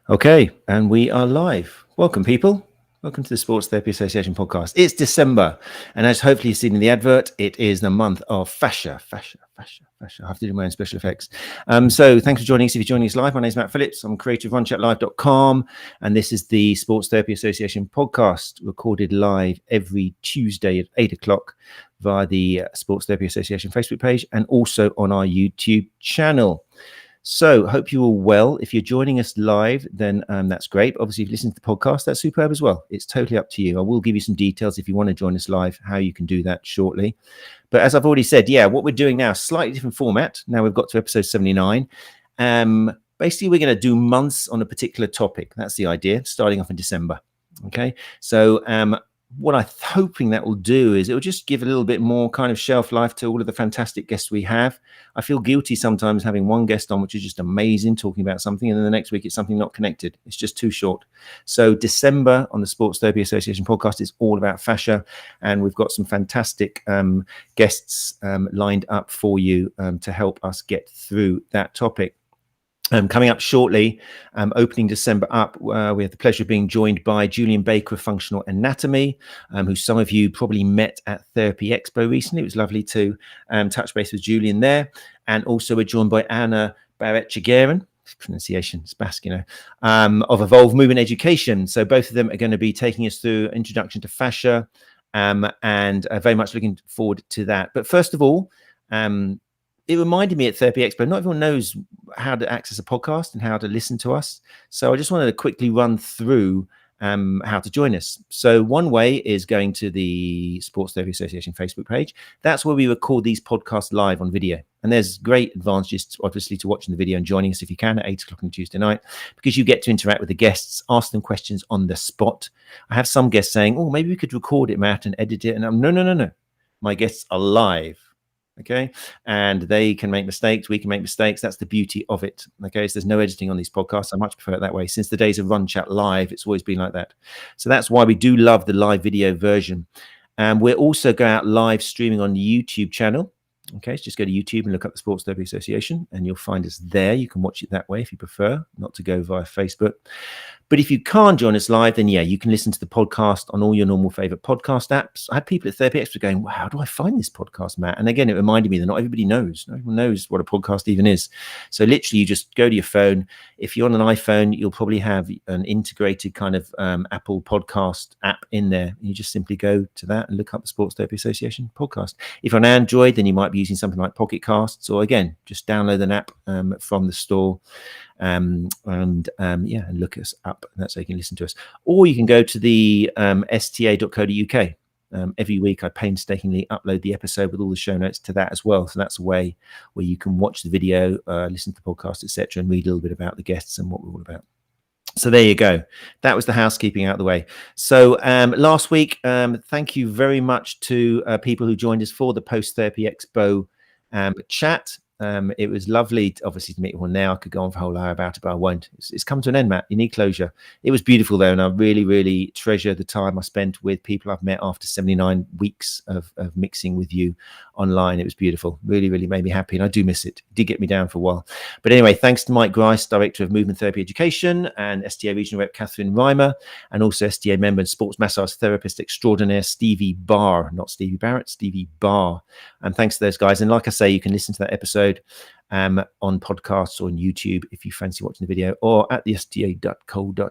Okay, and we are live. Welcome, people. Welcome to the Sports Therapy Association podcast. It's December, and as hopefully you've seen in the advert, it is the month of fascia. I have to do my own special effects. So thanks for joining us. If you're joining us live, my name is Matt Phillips. I'm creator of RunChatLive.com, and this is the Sports Therapy Association podcast, recorded live every Tuesday at 8 o'clock via the Sports Therapy Association Facebook page and also on our YouTube channel. So hope you're all well. If you're joining us live, then that's great. Obviously, if you listen to the podcast, that's superb as well. It's totally up to you. I will give you some details if you want to join us live, how you can do that shortly. But as I've already said, what we're doing now, slightly different format. Now we've got to episode 79. Basically, we're going to do months on a particular topic. That's the idea, starting off in December. Okay, so what I'm hoping that will do is it will just give a little bit more kind of shelf life to all of the fantastic guests we have. I feel guilty sometimes having one guest on, which is just amazing, talking about something, and then the next week it's something not connected. It's just too short. So December on the Sports Therapy Association podcast is all about fascia, and we've got some fantastic guests lined up for you to help us get through that topic. Coming up shortly, opening December up, we have the pleasure of being joined by Julian Baker of Functional Anatomy, who some of you probably met at Therapy Expo recently. It was lovely to touch base with Julian there. And also we're joined by Ana Barretxeguren, pronunciation is Basque, of Evolve Movement Education. So both of them are going to be taking us through introduction to fascia, and very much looking forward to that. But first of all, it reminded me at Therapy Expo, not everyone knows how to access a podcast and how to listen to us. So I just wanted to quickly run through how to join us. So one way is going to the Sports Therapy Association Facebook page. That's where we record these podcasts live on video. And there's great advantages, obviously, to watching the video and joining us if you can at 8 o'clock on Tuesday night, because you get to interact with the guests, ask them questions on the spot. I have some guests saying, oh, maybe we could record it, Matt, and edit it. And I'm, no. My guests are live. Okay, and they can make mistakes, we can make mistakes. That's the beauty of it. Okay, so there's no editing on these podcasts. I much prefer it that way. Since the days of Run Chat Live, it's always been like that. So that's why we do love the live video version. We're also going out live streaming on the YouTube channel. Okay, so just go to YouTube and look up the Sports Therapy Association and you'll find us there. You can watch it that way if you prefer, not to go via Facebook. But if you can't join us live, then you can listen to the podcast on all your normal favorite podcast apps. I had people at Therapy Extra going, wow, how do I find this podcast, Matt? And again, it reminded me that not everybody knows. No one knows what a podcast even is. So literally, you just go to your phone. If you're on an iPhone, you'll probably have an integrated kind of Apple podcast app in there. You just simply go to that and look up the Sports Therapy Association podcast. If you're on Android, then you might be using something like Pocket Casts, or again, just download an app from the store. And look us up, and that's how you can listen to us. Or you can go to the sta.co.uk. Every week I painstakingly upload the episode with all the show notes to that as well. So that's a way where you can watch the video, listen to the podcast, etc., and read a little bit about the guests and what we're all about. So there you go. That was the housekeeping out of the way. So last week, thank you very much to people who joined us for the Post Therapy Expo chat. It was lovely, obviously, to meet everyone now. I could go on for a whole hour about it, but I won't. It's come to an end, Matt. You need closure. It was beautiful, though, and I really, really treasure the time I spent with people I've met after 79 weeks of mixing with you online. It was beautiful. Really, really made me happy, and I do miss it. It did get me down for a while. But anyway, thanks to Mike Grice, Director of Movement Therapy Education, and STA Regional Rep Catherine Reimer, and also STA member and sports massage therapist extraordinaire Stevie Barr, not Stevie Barrett, Stevie Barr. And thanks to those guys. And like I say, you can listen to that episode on podcasts or on YouTube if you fancy watching the video, or at the sta.co.uk.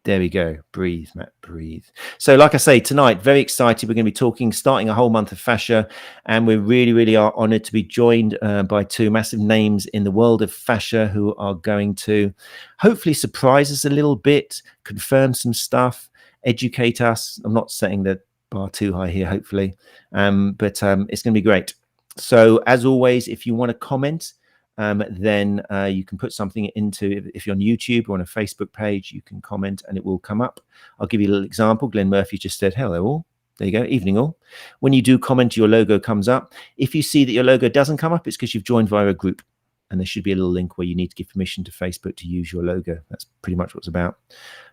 There we go. Breathe, Matt, breathe. So like I say, tonight, very excited. We're going to be starting a whole month of fascia, and we really, really are honored to be joined by two massive names in the world of fascia who are going to hopefully surprise us a little bit, confirm some stuff, educate us. I'm not setting the bar too high here, hopefully, but it's going to be great. So as always, if you want to comment, then you can put something into, if you're on YouTube or on a Facebook page, you can comment and it will come up. I'll give you a little example. Glenn Murphy just said, hello all. There you go. Evening all. When you do comment, your logo comes up. If you see that your logo doesn't come up, it's because you've joined via a group. And there should be a little link where you need to give permission to Facebook to use your logo. That's pretty much what it's about.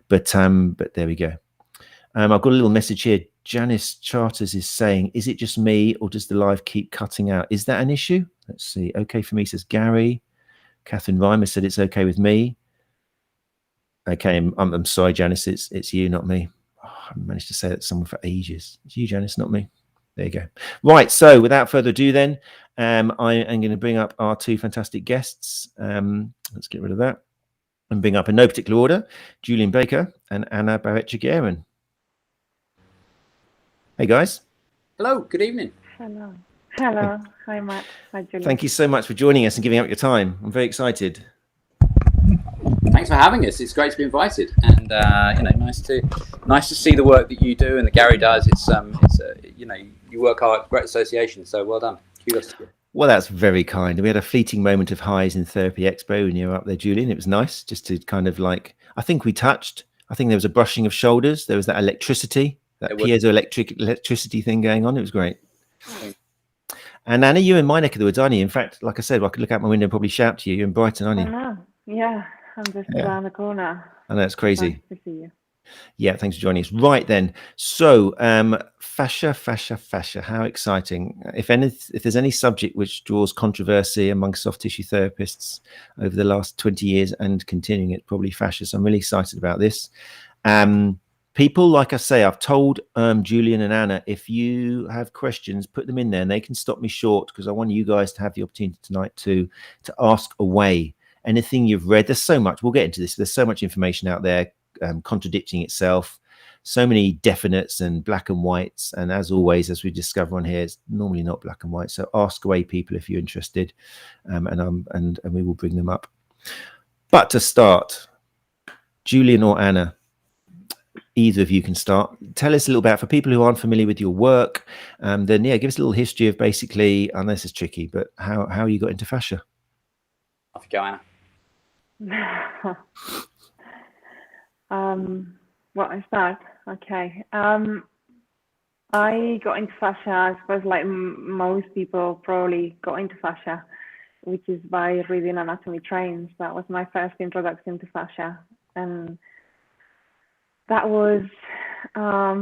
But there we go. I've got a little message here. Janice Charters is saying, is it just me or does the live keep cutting out? Is that an issue? Let's see. Okay for me, says Gary. Catherine Reimer said it's okay with me. Okay, I'm sorry, Janice. It's you, not me. Oh, I managed to say that to someone for ages. It's you, Janice, not me. There you go. Right. So without further ado, then I am going to bring up our two fantastic guests. Let's get rid of that and bring up in no particular order: Julian Baker and Ana Barretxeguren. Hey guys. Hello. Good evening. Hello. Hello. Hi, Matt. Hi, Julian. Thank you so much for joining us and giving up your time. I'm very excited. Thanks for having us. It's great to be invited, and nice to see the work that you do and that Gary does. It's you work hard, great association. So well done. Kudos to you. Well, that's very kind. We had a fleeting moment of highs in Therapy Expo when you were up there, Julian. It was nice just to kind of I think there was a brushing of shoulders. There was that electricity, that piezoelectric electricity thing going on. It was great. And Anna, you're in my neck of the woods, aren't you? In fact, like I said, I could look out my window and probably shout to you. You're in Brighton, aren't you? I know. Yeah, I'm just around the corner. I know, it's crazy. Nice to see you. Yeah, thanks for joining us. Right then. So, fascia. How exciting! If there's any subject which draws controversy among soft tissue therapists over the last 20 years and continuing, it's probably fascia. So I'm really excited about this. People, like I say, I've told Julian and Anna, if you have questions, put them in there and they can stop me short, because I want you guys to have the opportunity tonight to ask away anything you've read. There's so much. We'll get into this. There's so much information out there contradicting itself. So many definites and black and whites. And as always, as we discover on here, it's normally not black and white. So ask away, people, if you're interested, and we will bring them up. But to start, Julian or Anna, either of you can start. Tell us a little about, for people who aren't familiar with your work, then give us a little history of basically, and this is tricky, but how you got into fascia. Off you go, Anna. Well, I start. Okay. I got into fascia, I suppose, like most people probably got into fascia, which is by reading anatomy trains. That was my first introduction to fascia, and that was, I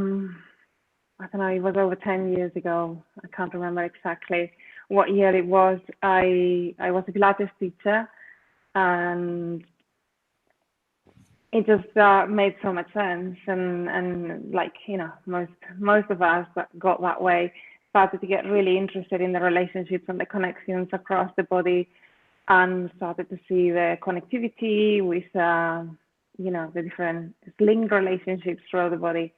don't know, it was over 10 years ago. I can't remember exactly what year it was. I was a Pilates teacher, and it just made so much sense. And like, most of us that got that way started to get really interested in the relationships and the connections across the body, and started to see the connectivity with the different link relationships throughout the body,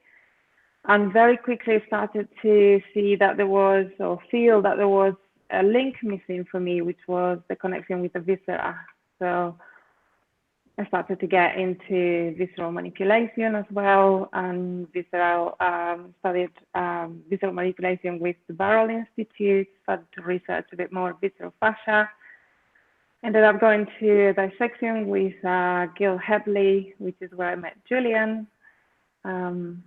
and very quickly started to see that there was, or feel that there was, a link missing for me, which was the connection with the viscera. So I started to get into visceral manipulation as well, and studied visceral manipulation with the Barral Institute, started to research a bit more visceral fascia. Ended up going to Dissection with Gil Hebley, which is where I met Julian. I don't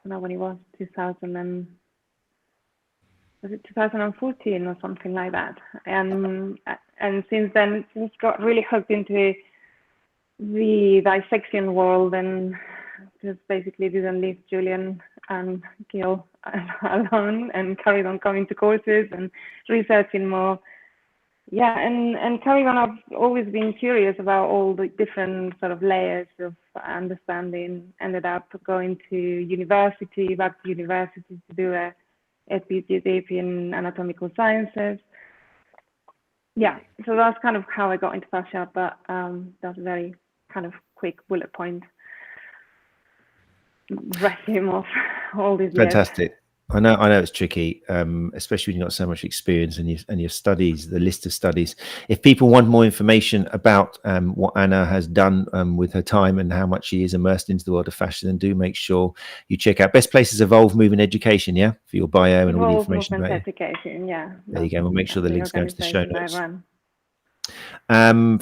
know when it was, 2014 or something like that. And since then, just got really hooked into the dissection world, and just basically didn't leave Julian and Gil alone, and carried on coming to courses and researching more. Yeah, and carrying on, I've always been curious about all the different sort of layers of understanding. Ended up going back to university to do a PhD in Anatomical Sciences. Yeah, so that's kind of how I got into fascia, but that's a very kind of quick bullet point resume of all these years. Fantastic. I know it's tricky, especially when you've got so much experience and your studies, the list of studies. If people want more information about what Anna has done with her time and how much she is immersed into the world of fascia, then do make sure you check out Best Places Evolve Moving Education, for your bio and all the information about education, There you go. We'll make sure the links go into the show notes.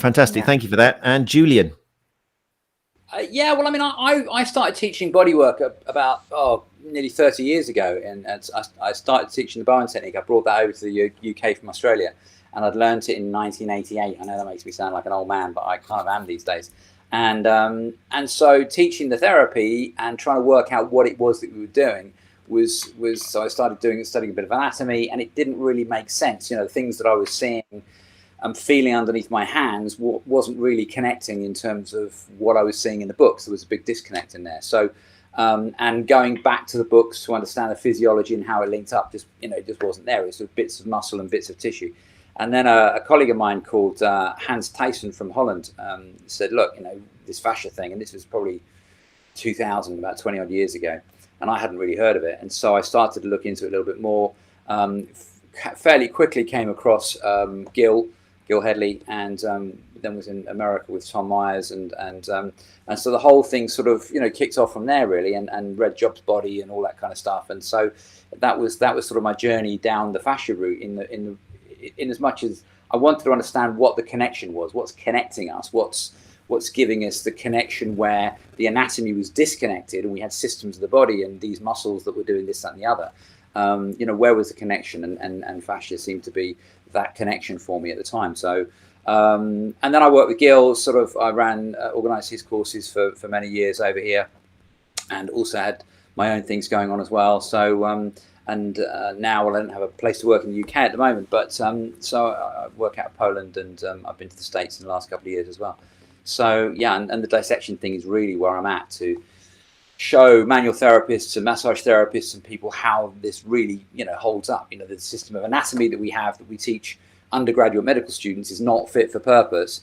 Fantastic. Yeah. Thank you for that. And Julian. Well, I mean, I started teaching bodywork about nearly 30 years ago, and I started teaching the Bowen Technique. I brought that over to the UK from Australia, and I'd learned it in 1988. I know that makes me sound like an old man, but I kind of am these days. And so teaching the therapy and trying to work out what it was that we were doing was so I started studying a bit of anatomy, and it didn't really make sense. The things that I was seeing feeling underneath my hands wasn't really connecting in terms of what I was seeing in the books. There was a big disconnect in there. So, and going back to the books to understand the physiology and how it linked up, just wasn't there. It was sort of bits of muscle and bits of tissue. And then a colleague of mine called Hans Thijssen from Holland said, look, this fascia thing, and this was probably 2000, about 20 odd years ago, and I hadn't really heard of it. And so I started to look into it a little bit more. Fairly quickly came across Gil Headley, and then was in America with Tom Myers, and so the whole thing sort of kicked off from there really, and read Job's Body and all that kind of stuff. And so that was sort of my journey down the fascia route in as much as I wanted to understand what the connection was, what's connecting us, what's giving us the connection where the anatomy was disconnected and we had systems of the body and these muscles that were doing this, that, and the other. Where was the connection? And fascia seemed to be that connection for me at the time. So, and then I worked with Gil. I organised his courses for many years over here, and also had my own things going on as well. So, now I don't have a place to work in the UK at the moment, but so I work out of Poland, and I've been to the States in the last couple of years as well. So yeah, and the dissection thing is really where I'm at, to show manual therapists and massage therapists and people how this really holds up. The system of anatomy that we have, that we teach undergraduate medical students, is not fit for purpose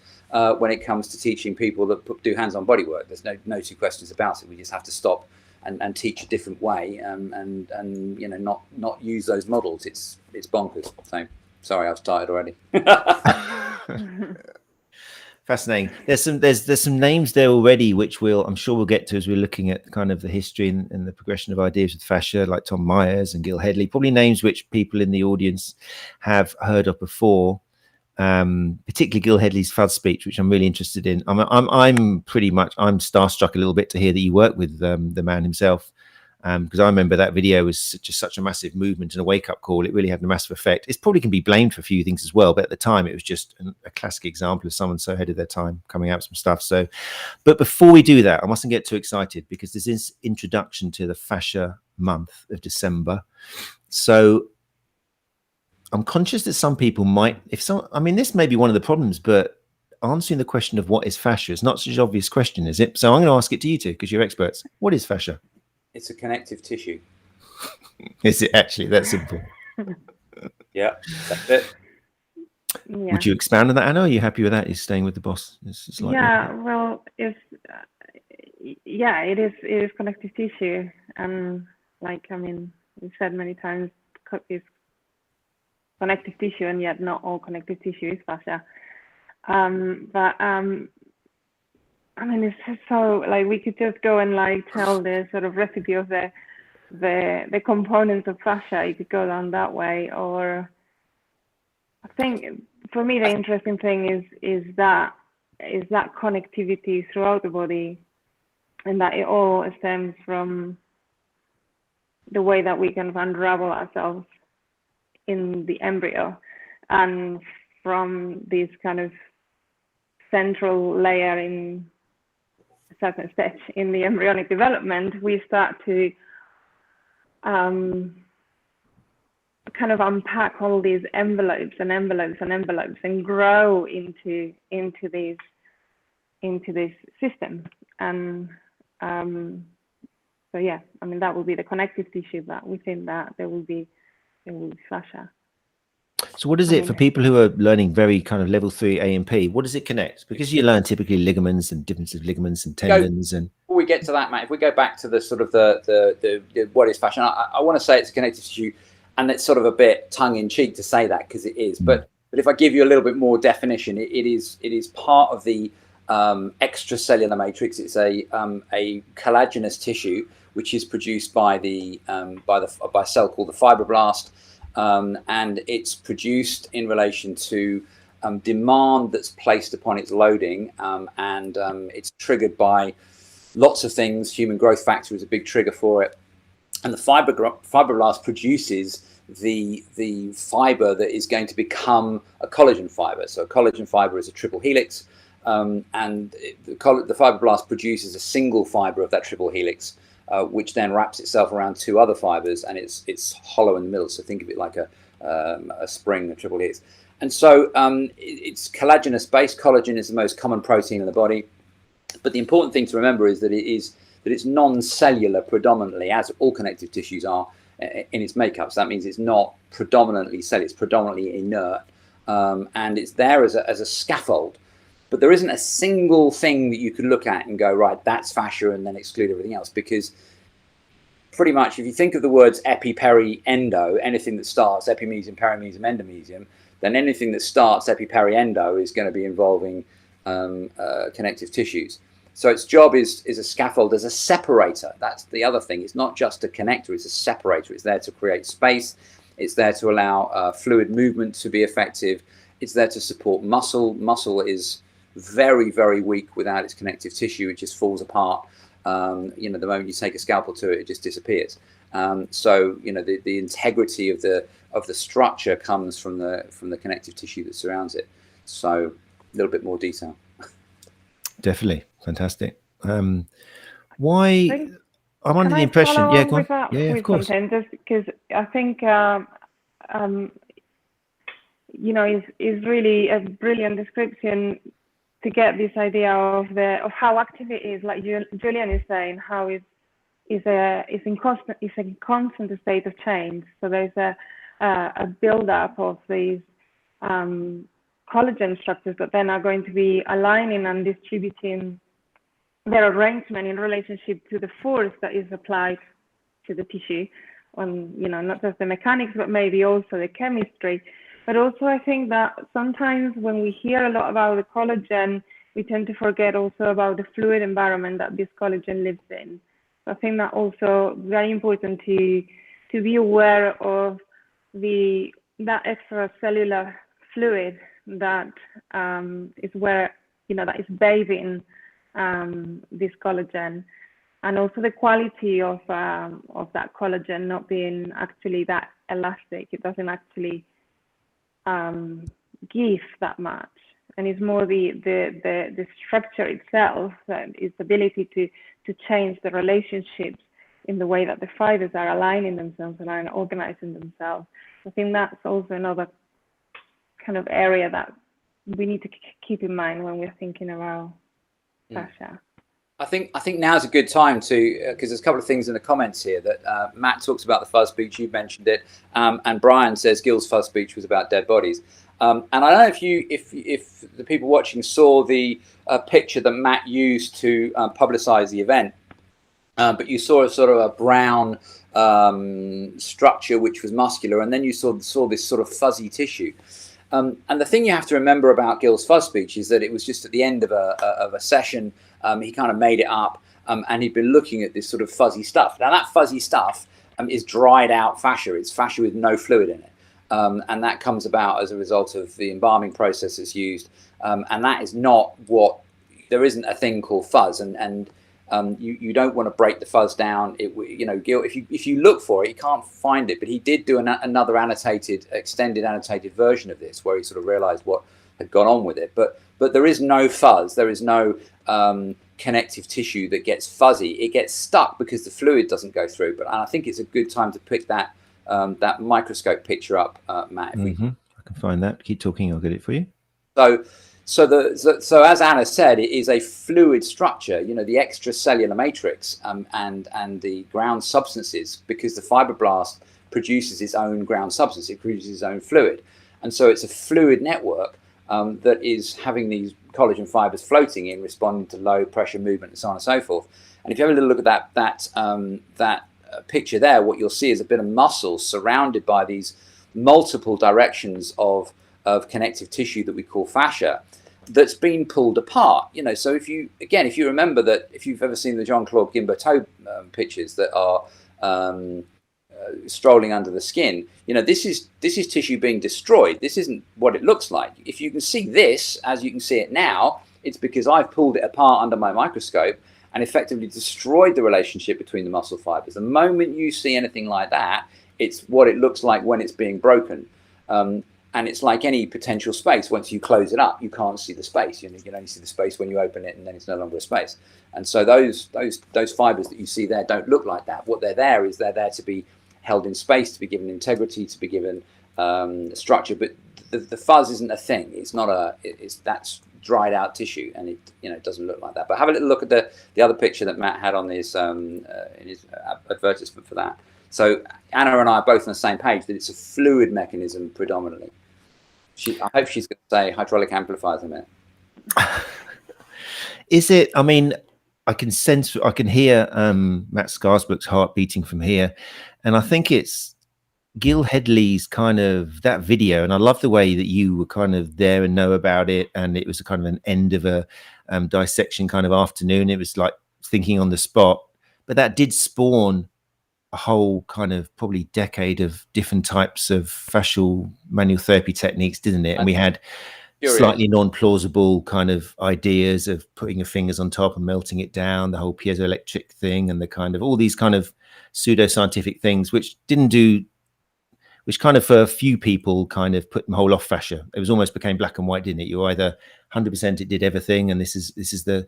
when it comes to teaching people that do hands-on bodywork. There's no two questions about it. We just have to stop and teach a different way, and not use those models. It's bonkers. So sorry, I've started already. Fascinating. There's some names there already, which I'm sure we'll get to as we're looking at kind of the history and the progression of ideas with fascia, like Tom Myers and Gil Headley, probably names which people in the audience have heard of before. Particularly Gil Headley's fuzz speech, which I'm really interested in. I'm starstruck a little bit to hear that you work with the man himself, because I remember that video was just such a massive movement and a wake-up call. It really had a massive effect. It probably can be blamed for a few things as well, but at the time it was just a classic example of someone so ahead of their time coming out with some stuff. So, but before we do that, I mustn't get too excited, because this is introduction to the fascia month of December. So I'm conscious that some people might, this may be one of the problems, but answering the question of what is fascia is not such an obvious question, is it? So I'm going to ask it to you two, because you're experts. What is fascia? It's a connective tissue. Is it actually that simple? Yeah, that's it. Yeah. Would you expand on that, Anna? Are you happy with that? You're staying with the boss? Well, it is connective tissue, and we've said many times, it's connective tissue, and yet not all connective tissue is fascia. It's just so, we could just go and tell the sort of recipe of the components of fascia. You could go down that way, or I think for me the interesting thing is that connectivity throughout the body, and that it all stems from the way that we can unravel ourselves in the embryo, and from this kind of central layer in a certain stage in the embryonic development, we start to kind of unpack all these envelopes and grow into this system. And so yeah, that will be the connective tissue, but within that there will be fascia. So what is it for people who are learning very kind of level 3 A&P? What does it connect? Because you learn typically ligaments and difference of ligaments and tendons. And before we get to that, Matt, if we go back to the sort of the what is fascia, I want to say it's a connective tissue, and it's sort of a bit tongue in cheek to say that, because it is. But if I give you a little bit more definition, it is part of the extracellular matrix. It's a collagenous tissue which is produced by a cell called the fibroblast. And it's produced in relation to demand that's placed upon its loading, and it's triggered by lots of things. Human growth factor is a big trigger for it, and the fibroblast produces the fiber that is going to become a collagen fiber. So a collagen fiber is a triple helix, and the fibroblast produces a single fiber of that triple helix, which then wraps itself around two other fibers, and it's hollow in the middle. So think of it like a spring, a triple helix. And so it's collagenous based. Collagen is the most common protein in the body. But the important thing to remember is that it's non-cellular predominantly, as all connective tissues are in its makeup. So that means it's not predominantly cellular, it's predominantly inert. And it's there as a scaffold. But there isn't a single thing that you can look at and go, right, that's fascia, and then exclude everything else. Because pretty much, if you think of the words epi, peri, endo, anything that starts epimesium, perimesium, endomesium, then anything that starts epi, peri, endo is going to be involving connective tissues. So its job is a scaffold, as a separator. That's the other thing. It's not just a connector, it's a separator. It's there to create space. It's there to allow fluid movement to be effective. It's there to support muscle. Muscle is very, very weak without its connective tissue. It just falls apart. The moment you take a scalpel to it, it just disappears. So the integrity of the structure comes from the connective tissue that surrounds it. So a little bit more detail. Definitely. Fantastic. Why? I'm under the I impression. Yeah, go on. That, Yeah, of course. Just because I think is really a brilliant description to get this idea of how active it is. Like Julian is saying, how it's in constant state of change. So there's a build-up of these collagen structures that then are going to be aligning and distributing their arrangement in relationship to the force that is applied to the tissue on, not just the mechanics, but maybe also the chemistry. But also I think that sometimes when we hear a lot about the collagen, we tend to forget also about the fluid environment that this collagen lives in. So I think that also very important to be aware of that extracellular fluid that is where, that is bathing this collagen, and also the quality of that collagen not being actually that elastic. It doesn't actually give that much, and it's more the structure itself, its ability to change the relationships in the way that the fibers are aligning themselves and are organizing themselves. I think that's also another kind of area that we need to keep in mind when we're thinking about fascia. I think now's a good time to, because there's a couple of things in the comments here that Matt talks about the fuzz speech, you mentioned it, and Brian says Gil's fuzz speech was about dead bodies. And I don't know if the people watching saw the picture that Matt used to publicize the event, but you saw a sort of a brown structure which was muscular, and then you saw this sort of fuzzy tissue. And the thing you have to remember about Gil's fuzz speech is that it was just at the end of a session. He kind of made it up, and he'd been looking at this sort of fuzzy stuff. Now that fuzzy stuff is dried out fascia. It's fascia with no fluid in it, and that comes about as a result of the embalming process that's used. And that is not what. There isn't a thing called fuzz, and you don't want to break the fuzz down. Gil, if you look for it, you can't find it. But he did do another extended annotated version of this, where he sort of realised what had gone on with it. But there is no fuzz. There is no connective tissue that gets fuzzy. It gets stuck because the fluid doesn't go through. But I think it's a good time to pick that microscope picture up, Matt. I can find that. Keep talking. I'll get it for you. So as Anna said, it is a fluid structure. The extracellular matrix and the ground substances, because the fibroblast produces its own ground substance. It produces its own fluid, and so it's a fluid network that is having these collagen fibers floating in, responding to low pressure movement, and so on and so forth. And if you have a little look at that picture there, what you'll see is a bit of muscle surrounded by these multiple directions of connective tissue that we call fascia, that's been pulled apart. So if you remember that, if you've ever seen the Jean-Claude Guimberteau pictures that are strolling under the skin, this is tissue being destroyed. This isn't what it looks like. If you can see this as you can see it now, it's because I've pulled it apart under my microscope and effectively destroyed the relationship between the muscle fibers. The moment you see anything like that, it's what it looks like when it's being broken. And it's like any potential space. Once you close it up, you can't see the space. You can only see the space when you open it, and then it's no longer a space. And so those fibers that you see there don't look like that. What they're there is they're there to be held in space, to be given integrity, to be given structure. But the fuzz isn't a thing. It's not that's dried out tissue, and it doesn't look like that. But have a little look at the other picture that Matt had on his in his advertisement for that. So Anna and I are both on the same page that it's a fluid mechanism predominantly. I hope she's going to say hydraulic amplifiers in a minute. Is it? I mean, I can hear Matt Scarsbrook's heart beating from here, and I think it's Gil Headley's kind of that video, and I love the way that you were kind of there and know about it, and it was a kind of an end of a dissection kind of afternoon. It was like thinking on the spot, but that did spawn a whole kind of probably decade of different types of fascial manual therapy techniques, didn't it? And we had slightly non-plausible kind of ideas of putting your fingers on top and melting it down, the whole piezoelectric thing, and the kind of all these kind of pseudoscientific things, which kind of for a few people kind of put them whole off fascia. It was almost became black and white, didn't it? You're either 100% it did everything, and this is the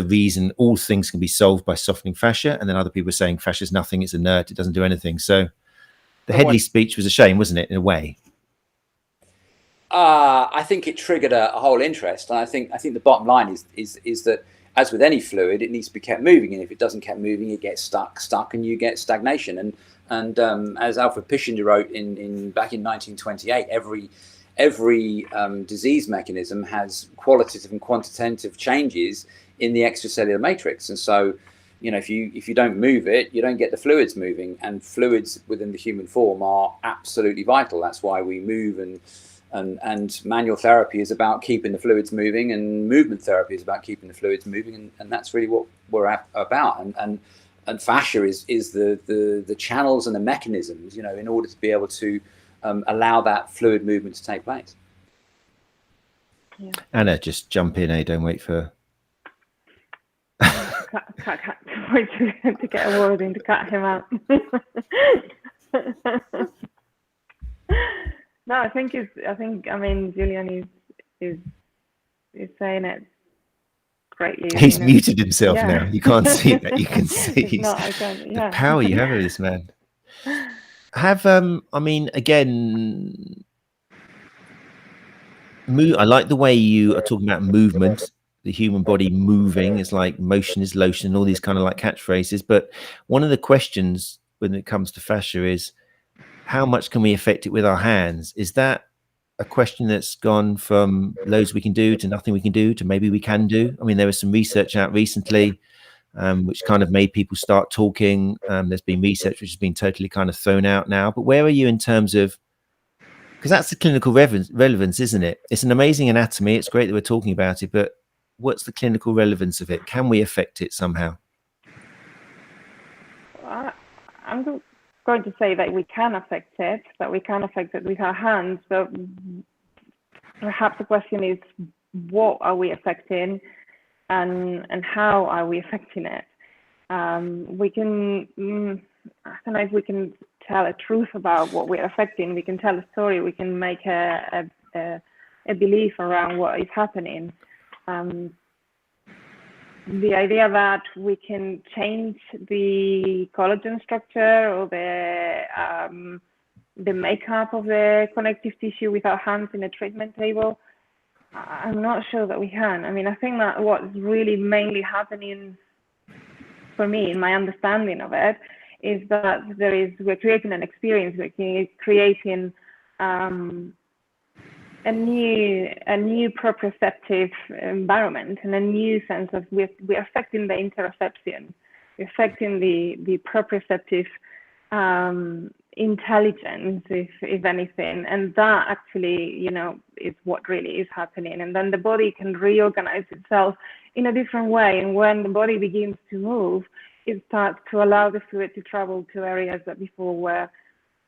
reason all things can be solved by softening fascia, and then other people are saying fascia is nothing, it's inert, it doesn't do anything. So the Headley speech was a shame, wasn't it, in a way? I think it triggered a whole interest, and I think the bottom line is that, as with any fluid, it needs to be kept moving, and if it doesn't keep moving, it gets stuck, and you get stagnation. And as Alfred Pischinger wrote back in 1928, every disease mechanism has qualitative and quantitative changes in the extracellular matrix, and so if you don't move it, you don't get the fluids moving, and fluids within the human form are absolutely vital. That's why we move, and manual therapy is about keeping the fluids moving, and movement therapy is about keeping the fluids moving, and that's really what we're about. And fascia is the channels and the mechanisms, in order to be able to allow that fluid movement to take place. Yeah. Anna, just jump in, don't wait for. Wait to get a word in to cut him out. No, I mean Julian is saying it greatly. He's muted himself now. You can't see that. You can see the power you have over this man. I mean, again, I like the way you are talking about movement, the human body moving. It's like motion is lotion, all these kind of like catchphrases. But one of the questions when it comes to fascia is, how much can we affect it with our hands? Is that a question that's gone from loads we can do to nothing we can do to maybe we can do? I mean, there was some research out recently which kind of made people start talking. There's been research which has been totally kind of thrown out now. But where are you in terms of, because that's the clinical relevance, isn't it? It's an amazing anatomy. It's great that we're talking about it, but what's the clinical relevance of it? Can we affect it somehow? I'm going to say that we can affect it, with our hands, but perhaps the question is, what are we affecting, and how are we affecting it? We can, I don't know if we can tell a truth about what we're affecting. We can tell a story. We can make a belief around what is happening. The idea that we can change the collagen structure or the makeup of the connective tissue with our hands in a treatment table, I'm not sure that we can. I mean, I think that what's really mainly happening for me, in my understanding of it, is that we're creating an experience, we're creating a new proprioceptive environment, and a new sense of we're affecting the interoception, we're affecting the proprioceptive intelligence, if anything, and that actually, is what really is happening. And then the body can reorganize itself in a different way, and when the body begins to move, it starts to allow the fluid to travel to areas that before were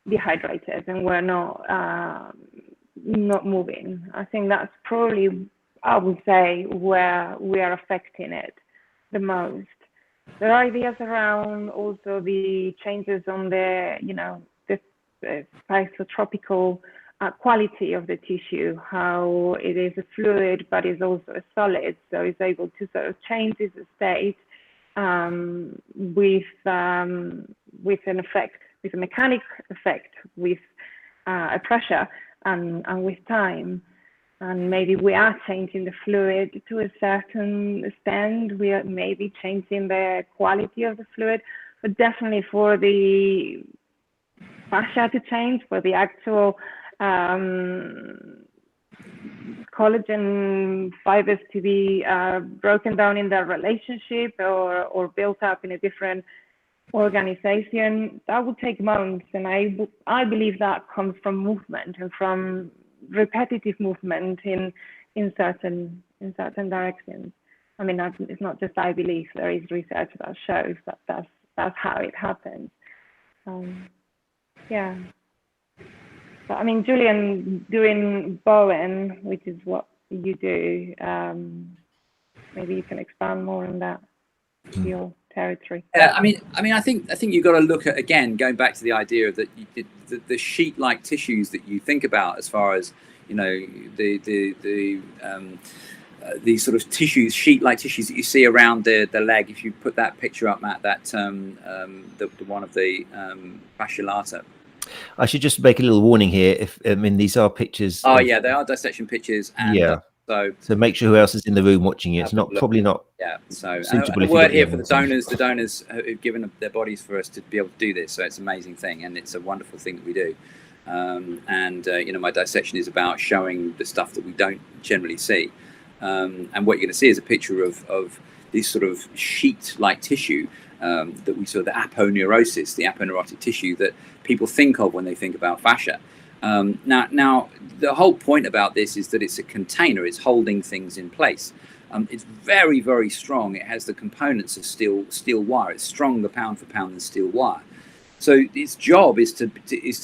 dehydrated and were not moving. I think that's probably, I would say, where we are affecting it the most. There are ideas around also the changes on the isotropical quality of the tissue, how it is a fluid but is also a solid, so it's able to sort of change its state with an effect, with a mechanic effect, with a pressure, and with time. And maybe we are changing the fluid to a certain extent. We are maybe changing the quality of the fluid, but definitely for the fascia to change, for the actual collagen fibers to be broken down in their relationship or built up in a different organization, that would take months. And I believe that comes from movement and from repetitive movement in certain directions. I mean, it's not just I believe. There is research that shows that that's how it happens. Yeah. But I mean, Julian, doing Bowen, which is what you do, maybe you can expand more on that, your territory. I mean, I think you've got to look at, again, going back to the idea that the sheet-like tissues that you think about, as far as, you know, the sort of tissues, sheet-like tissues that you see around the leg. If you put that picture up, Matt, that the one of the fascia lata. I should just make a little warning here. I mean, these are pictures. Oh, yeah, they are dissection pictures. And, yeah. So make sure who else is in the room watching it. It's probably not. Yeah. So suitable. A word here for the donors. The donors who've given their bodies for us to be able to do this. So it's an amazing thing, and it's a wonderful thing that we do. You know, my dissection is about showing the stuff that we don't generally see. And what you're going to see is a picture of this sort of sheet-like tissue that we saw, the aponeurosis, the aponeurotic tissue that people think of when they think about fascia. Now, the whole point about this is that it's a container. It's holding things in place. It's very, very strong. It has the components of steel wire. It's stronger pound for pound than steel wire. So its job is to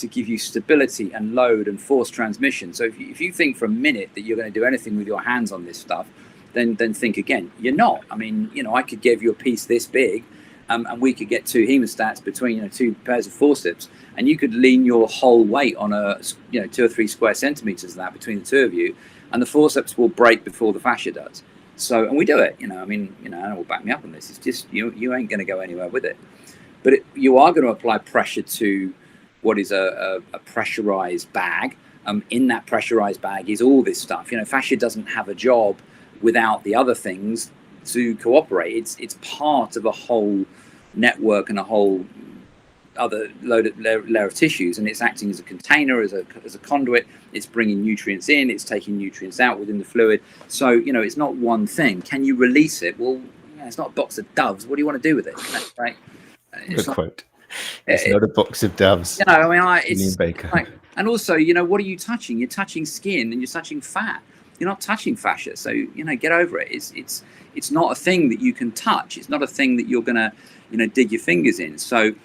give you stability and load and force transmission. So if you think for a minute that you're going to do anything with your hands on this stuff, then think again. You're not. I mean, you know, I could give you a piece this big, and we could get two hemostats between, you know, two pairs of forceps, and you could lean your whole weight on a, you know, 2 or 3 square centimeters of that between the two of you, and the forceps will break before the fascia does. So, and we do it. You know, I mean, you know, Anna will back me up on this. It's just you ain't going to go anywhere with it. But you are going to apply pressure to what is a pressurized bag. In that pressurized bag is all this stuff. You know, fascia doesn't have a job without the other things to cooperate. It's part of a whole network and a whole other layer of tissues, and it's acting as a container, as a conduit. It's bringing nutrients in, it's taking nutrients out within the fluid. So, you know, it's not one thing. Can you release it? Well, you know, it's not a box of doves. What do you want to do with it? Right? Good quote. It's not a box of doves. You know, I mean, Julian Baker. Like, and also, you know, what are you touching? You're touching skin and you're touching fat. You're not touching fascia. So, you know, get over it. It's not a thing that you can touch. It's not a thing that you're gonna, you know, dig your fingers in. So,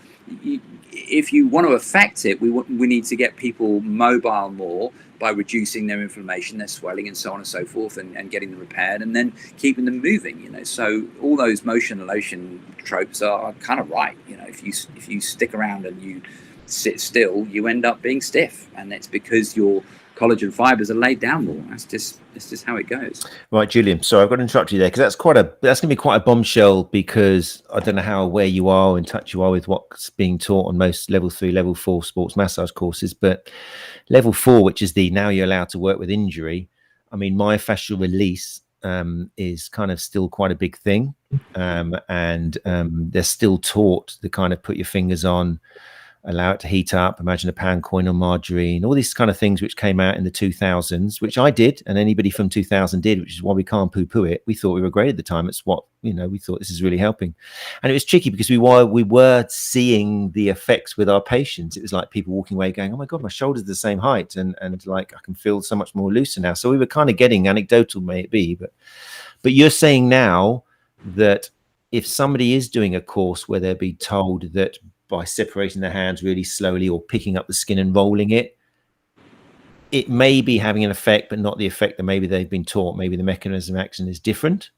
if you want to affect it, we need to get people mobile more by reducing their inflammation, their swelling, and so on and so forth, and getting them repaired, and then keeping them moving. You know, so all those motion elation tropes are kind of right. You know, if you stick around and you sit still, you end up being stiff, and it's because your collagen fibers are laid down more. That's just how it goes. Right, Julian. So I've got to interrupt you there, because that's going to be quite a bombshell, because I don't know how aware you are, in touch you are with what's being taught on most level 3, level 4 sports massage courses, but level 4, which is now you're allowed to work with injury. I mean, myofascial release is kind of still quite a big thing, and they're still taught to kind of put your fingers on, allow it to heat up, imagine a pound coin on margarine, all these kind of things which came out in the 2000s, which I did, and anybody from 2000 did, which is why we can't poo-poo it. We thought we were great at the time. It's what, you know, we thought this is really helping. And it was tricky because we were seeing the effects with our patients. It was like people walking away going, oh my God, my shoulders are the same height, and like I can feel so much more looser now. So we were kind of getting, anecdotal may it be, but you're saying now that if somebody is doing a course where they'll be told that by separating their hands really slowly or picking up the skin and rolling it, it may be having an effect, but not the effect that maybe they've been taught. Maybe the mechanism of action is different.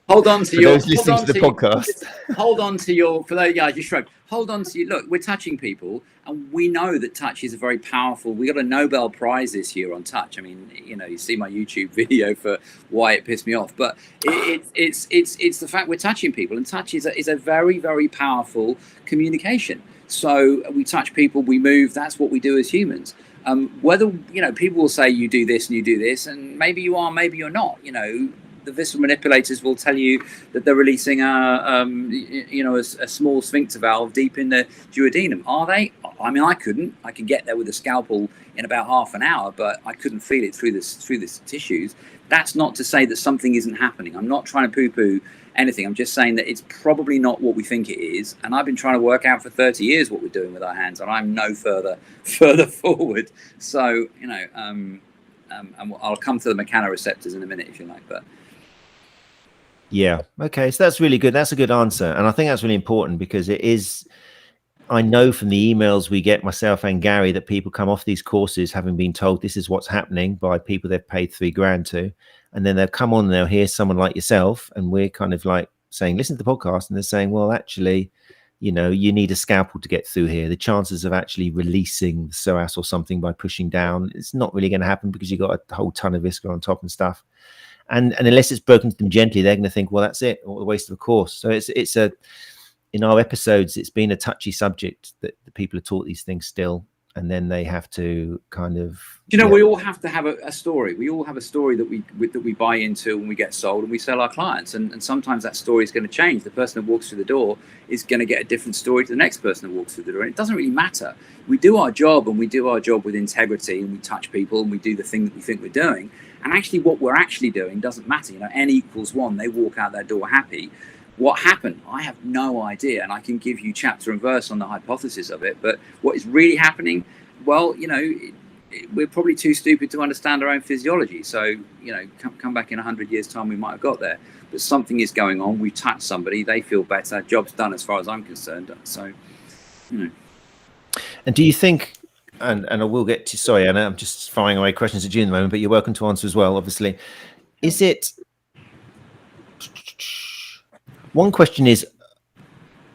Hold on to your, those listening to the podcast. Hold on to your, for those guys, you shrugged. Hold on to your, look, we're touching people, and we know that touch is a very powerful, we got a Nobel Prize this year on touch. I mean, you know, you see my YouTube video for why it pissed me off, but it's the fact we're touching people, and touch is a very, very powerful communication. So we touch people, we move. That's what we do as humans. Whether, people will say you do this and you do this, and maybe you are, maybe you're not. The visceral manipulators will tell you that they're releasing a small sphincter valve deep in the duodenum. Are they? I mean, I couldn't. I could get there with a scalpel in about half an hour, but I couldn't feel it through the tissues. That's not to say that something isn't happening. I'm not trying to poo-poo anything. I'm just saying that it's probably not what we think it is. And I've been trying to work out for 30 years what we're doing with our hands, and I'm no further forward. So, and I'll come to the mechanoreceptors in a minute if you like, but. Yeah. Okay. So that's really good. That's a good answer. And I think that's really important because it is, I know from the emails we get, myself and Gary, that people come off these courses having been told this is what's happening by people they've paid $3,000 to. And then they'll come on and they'll hear someone like yourself. And we're kind of like saying, listen to the podcast. And they're saying, well, actually, you need a scalpel to get through here. The chances of actually releasing the psoas or something by pushing down, it's not really going to happen because you've got a whole ton of viscera on top and stuff. And unless it's broken to them gently, they're going to think, well, that's it, or a waste of a course. So it's in our episodes, it's been a touchy subject that the people are taught these things still, and then they have to kind of. We all have to have a story. We all have a story that we buy into when we get sold and we sell our clients. And sometimes that story is going to change. The person that walks through the door is going to get a different story to the next person that walks through the door. And it doesn't really matter. We do our job, and we do our job with integrity, and we touch people, and we do the thing that we think we're doing. And actually what we're actually doing doesn't matter. N equals 1, they walk out their door happy. What happened? I have no idea. And I can give you chapter and verse on the hypothesis of it. But what is really happening? Well, we're probably too stupid to understand our own physiology. So, come back in 100 years' time, we might have got there. But something is going on. We touch somebody, they feel better. Job's done as far as I'm concerned. So, And do you think, and I will get to, sorry, Anna, I'm just firing away questions at you in the moment, but you're welcome to answer as well, obviously. Is it, one question is,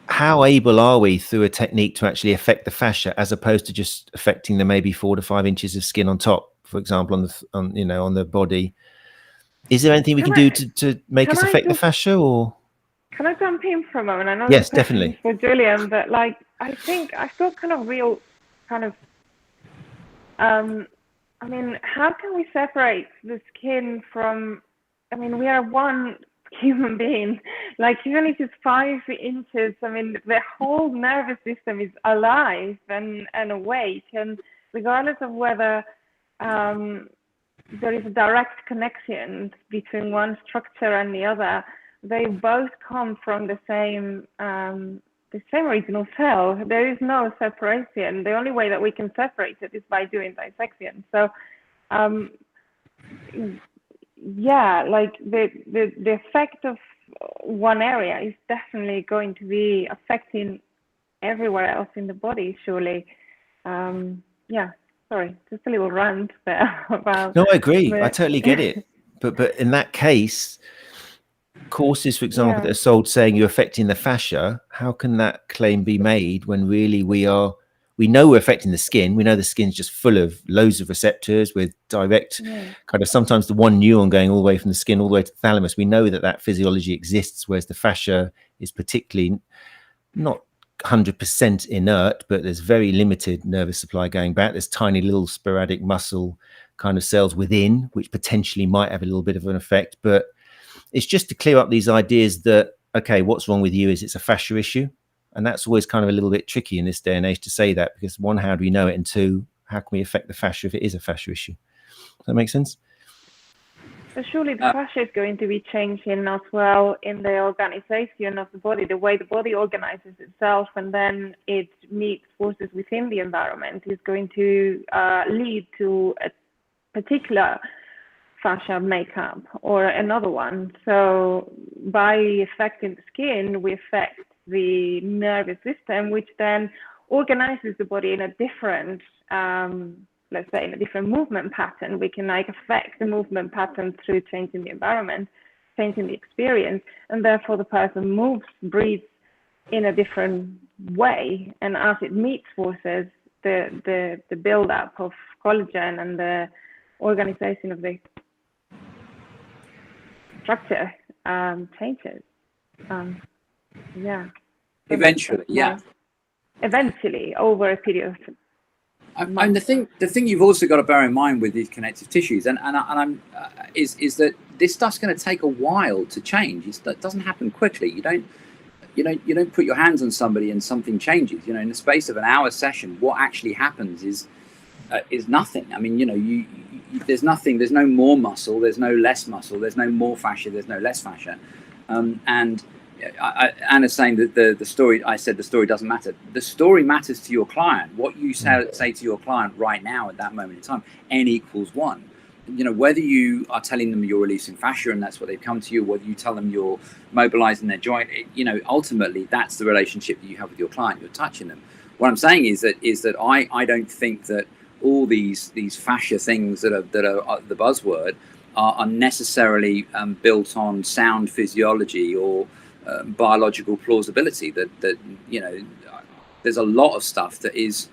how able are we through a technique to actually affect the fascia as opposed to just affecting the maybe 4 to 5 inches of skin on top, for example, on the body? Is there anything we can do to make us affect the fascia, or? Can I jump in for a moment? I know yes, definitely. For Julian, but I think I feel kind of real, kind of. How can we separate the skin from? We are one human being. Like, even if it's 5 inches, the whole nervous system is alive and awake, and regardless of whether there is a direct connection between one structure and the other, they both come from the same original cell. There is no separation. The only way that we can separate it is by doing dissection. So, the effect of one area is definitely going to be affecting everywhere else in the body, surely. Sorry, just a little rant there about. No, I agree. I totally get it. But in that case, courses, for example, that are sold saying you're affecting the fascia, how can that claim be made when really we know we're affecting the skin? We know the skin's just full of loads of receptors with direct kind of, sometimes the one neuron going all the way from the skin all the way to the thalamus. We know that physiology exists, whereas the fascia is particularly not 100% inert, but there's very limited nervous supply going back. There's tiny little sporadic muscle kind of cells within, which potentially might have a little bit of an effect. But it's just to clear up these ideas that, okay, what's wrong with you is it's a fascia issue. And that's always kind of a little bit tricky in this day and age to say that, because 1, how do we know it? And 2, how can we affect the fascia if it is a fascia issue? Does that make sense? So surely the fascia is going to be changing as well in the organization of the body, the way the body organizes itself, and then it meets forces within the environment is going to lead to a particular fascia makeup or another one. So by affecting the skin, we affect the nervous system, which then organizes the body in a different, let's say, in a different movement pattern. We can affect the movement pattern through changing the environment, changing the experience, and therefore the person moves, breathes in a different way. And as it meets forces, the build-up of collagen and the organization of the structure changes. Eventually, eventually over a period of and the thing you've also got to bear in mind with these connective tissues, is that this stuff's going to take a while to change. It doesn't happen quickly. You don't put your hands on somebody and something changes. In the space of an hour session, what actually happens is nothing. I mean, there's nothing. There's no more muscle. There's no less muscle. There's no more fascia. There's no less fascia. And Anna's saying that the story, I said the story doesn't matter. The story matters to your client. What you say to your client right now at that moment in time, N equals 1. Whether you are telling them you're releasing fascia and that's what they've come to you, whether you tell them you're mobilizing their joint, ultimately that's the relationship that you have with your client. You're touching them. What I'm saying is that I don't think that all these fascia things that are the buzzword are necessarily built on sound physiology or biological plausibility. That there's a lot of stuff that is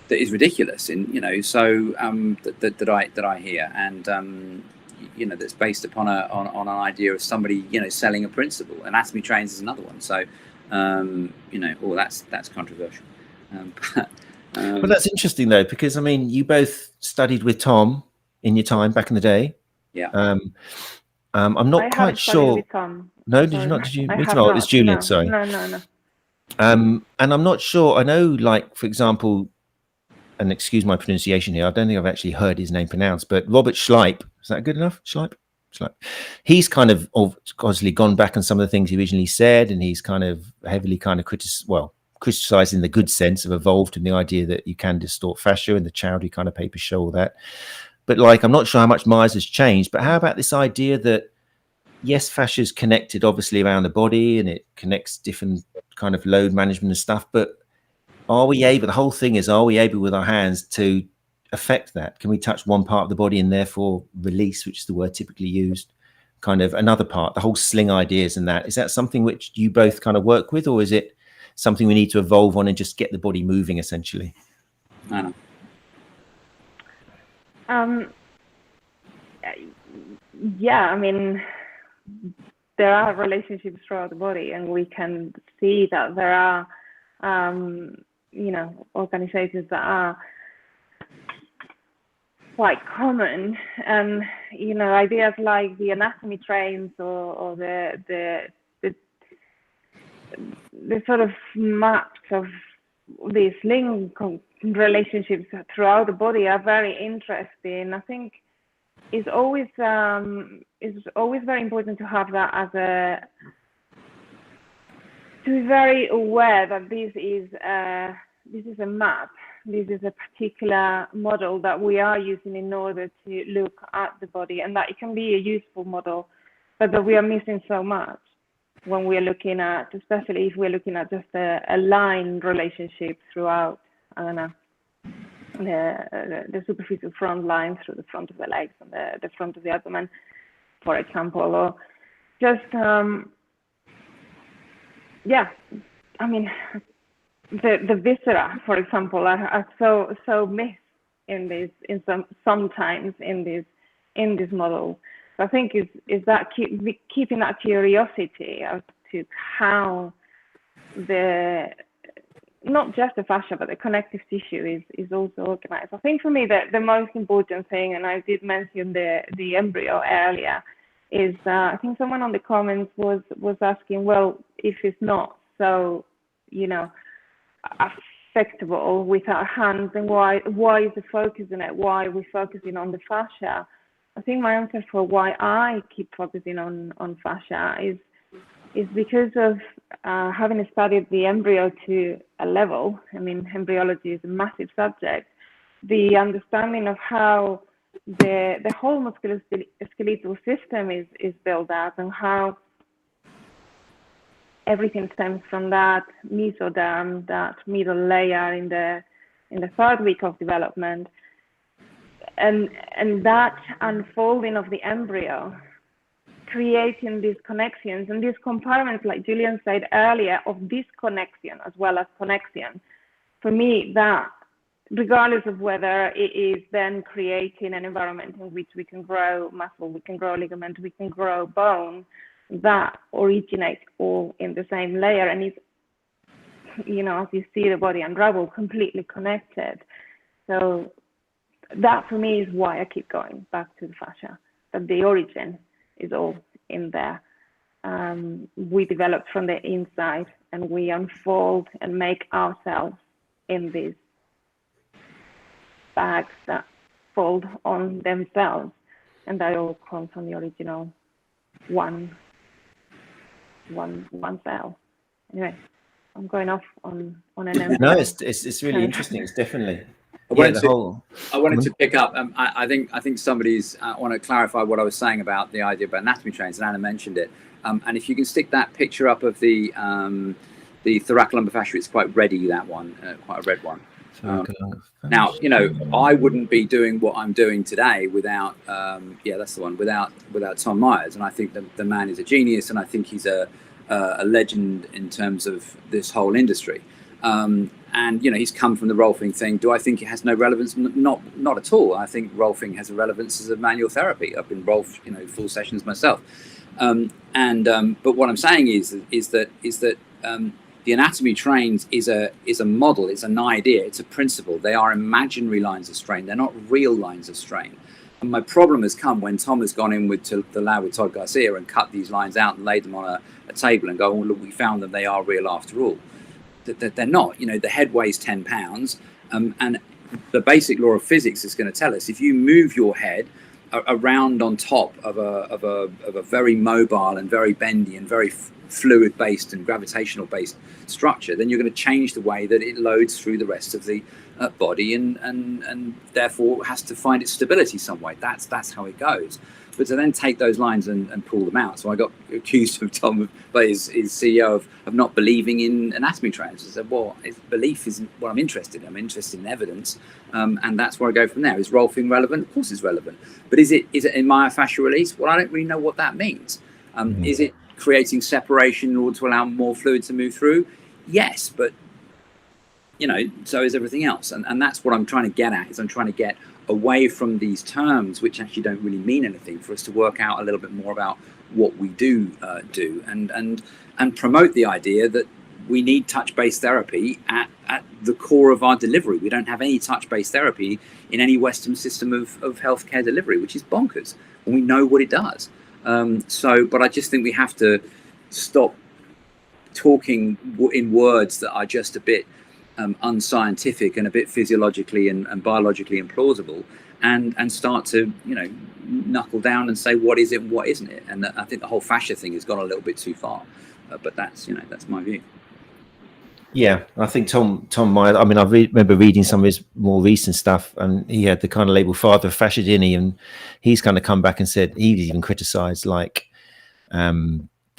ridiculous that I hear, and that's based upon an idea of somebody selling a principle. Anatomy trains is another one. So that's controversial. But that's interesting though, because I mean, you both studied with Tom in your time back in the day. Yeah. I'm not quite sure. With Tom. No, did you not? Did you meet him? Oh, it was Julian. No. Sorry. No. And I'm not sure. I know, like, for example, and excuse my pronunciation here, I don't think I've actually heard his name pronounced, but Robert Schleip, is that good enough? Schleip. He's kind of obviously gone back on some of the things he originally said, and he's kind of heavily kind of criticized in the good sense of evolved in the idea that you can distort fascia, and the Chowdhury kind of papers show all that. But like, I'm not sure how much Myers has changed, but how about this idea that yes, fascia is connected obviously around the body and it connects different kind of load management and stuff, but are we able with our hands to affect that? Can we touch one part of the body and therefore release, which is the word typically used, kind of another part, the whole sling ideas and that? Is that something which you both kind of work with, or is it something we need to evolve on and just get the body moving essentially? I Yeah, I mean, there are relationships throughout the body, and we can see that there are, organizations that are quite common, and ideas like the anatomy trains or the sort of maps of these link relationships throughout the body are very interesting. I think it's always very important to have that to be very aware that this is a map. This is a particular model that we are using in order to look at the body, and that it can be a useful model, but that we are missing so much when we are looking at, especially if we're looking at just a line relationship throughout, I don't know, the superficial front line through the front of the legs and the front of the abdomen, for example, or just I mean, the viscera, for example, are so missed sometimes in this model. So I think is that keeping that curiosity as to how not just the fascia, but the connective tissue is also organized. I think for me that the most important thing, and I did mention the embryo earlier, is I think someone on the comments was asking, well, if it's not so, affectable with our hands, and why is the focus in it? Why are we focusing on the fascia? I think my answer for why I keep focusing on fascia is because of having studied the embryo to a level. I mean, embryology is a massive subject. The understanding of how the whole musculoskeletal system is built up, and how everything stems from that mesoderm, that middle layer in the third week of development, and that unfolding of the embryo, creating these connections and these compartments, like Julian said earlier, of disconnection as well as connection. For me, that, regardless of whether it is then creating an environment in which we can grow muscle, we can grow ligament, we can grow bone, that originates all in the same layer, and it's you know, as you see the body unravel, completely connected. So that for me is why I keep going back to the fascia, that the origin is all in there. We developed from the inside, and we unfold and make ourselves in these bags that fold on themselves, and that all comes from the original one cell. Anyway, I'm going off on an empty. No, it's really interesting. It's definitely I wanted to pick up. I think somebody's. I want to clarify what I was saying about the idea about anatomy trains, and Anna mentioned it. And if you can stick that picture up of the thoracolumbar fascia, it's quite reddy, that one, quite a red one. Now, you know, I wouldn't be doing what I'm doing today without, yeah, that's the one, without Tom Myers. And I think the man is a genius, and I think he's a legend in terms of this whole industry. And, you know, he's come from the Rolfing thing. Do I think it has no relevance? Not at all. I think Rolfing has a relevance as a manual therapy. I've been Rolf, you know, full sessions myself. But what I'm saying is that the anatomy trains is a model, it's an idea, it's a principle. They are imaginary lines of strain. They're not real lines of strain. And my problem has come when Tom has gone in to the lab with Todd Garcia and cut these lines out and laid them on a table and go, oh, look, we found that they are real after all. That they're not. You know, the head weighs 10 pounds, and the basic law of physics is going to tell us if you move your head around on top of a very mobile and very bendy and very fluid based and gravitational based structure, then you're going to change the way that it loads through the rest of the body and therefore has to find its stability some way. That's how it goes. But to then take those lines and pull them out. So I got accused of Tom, by his CEO, of not believing in anatomy trains. I said, well, belief isn't what I'm interested in. I'm interested in evidence. And that's where I go from there. Is Rolfing relevant? Of course it's relevant. But is it in myofascial release? Well, I don't really know what that means. Is it creating separation in order to allow more fluid to move through? Yes, but, you know, so is everything else. And that's what I'm trying to get at, is I'm trying to get away from these terms which actually don't really mean anything, for us to work out a little bit more about what we do and promote the idea that we need touch-based therapy at the core of our delivery. We don't have any touch-based therapy in any Western system of healthcare delivery, which is bonkers, and we know what it does. But I just think we have to stop talking in words that are just a bit unscientific and a bit physiologically and biologically implausible, and start to, you know, knuckle down and say what is it and what isn't it. And I think the whole fascia thing has gone a little bit too far, but that's, you know, that's my view. Yeah, I think Tom Myers, I mean, I remember reading some of his more recent stuff, and he had the kind of label father of fascia, didn't he? And he's kind of come back and said he even criticized, like,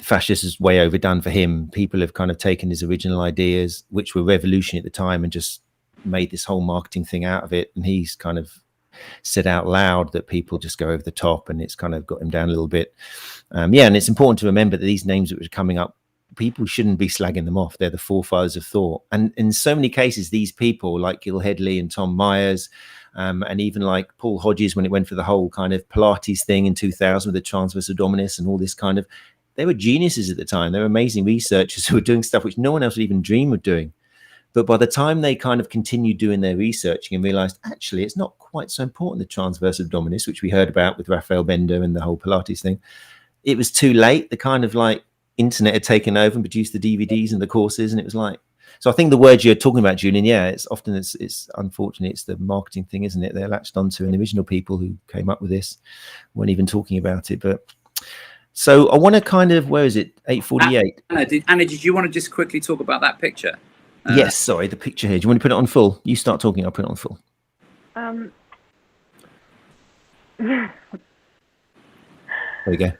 fascist is way overdone for him. People have kind of taken his original ideas, which were revolutionary at the time, and just made this whole marketing thing out of it. And he's kind of said out loud that people just go over the top, and it's kind of got him down a little bit. Yeah, and it's important to remember that these names that were coming up, people shouldn't be slagging them off. They're the forefathers of thought. And in so many cases, these people like Gil Hedley and Tom Myers, and even like Paul Hodges, when it went for the whole kind of Pilates thing in 2000 with the transverse abdominis and all this kind of, they were geniuses at the time. They were amazing researchers who were doing stuff which no one else would even dream of doing. But by the time they kind of continued doing their researching and realized, actually, it's not quite so important, the transverse abdominis, which we heard about with Raphael Bender and the whole Pilates thing, it was too late. The kind of like internet had taken over and produced the DVDs and the courses. And it was like, so I think the words you're talking about, Julian, yeah, it's often, it's unfortunate. It's the marketing thing, isn't it? They're latched onto, and the original people who came up with this weren't even talking about it. But so I want to kind of, where is it? 8:48. Anna, did you want to just quickly talk about that picture? Yes, sorry, the picture here. Do you want to put it on full? You start talking, I'll put it on full. There we go.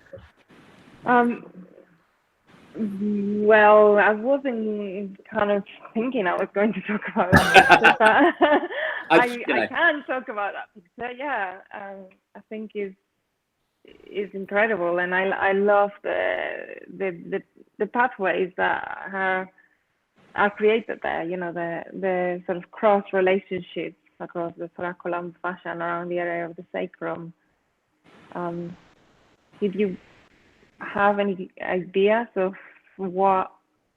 Well, I wasn't kind of thinking I was going to talk about that picture, but I can talk about that picture. Yeah, I think is incredible, and I love the pathways that are created there. You know, the sort of cross relationships across the thoracolumbar fascia and around the area of the sacrum. Did you have any ideas of what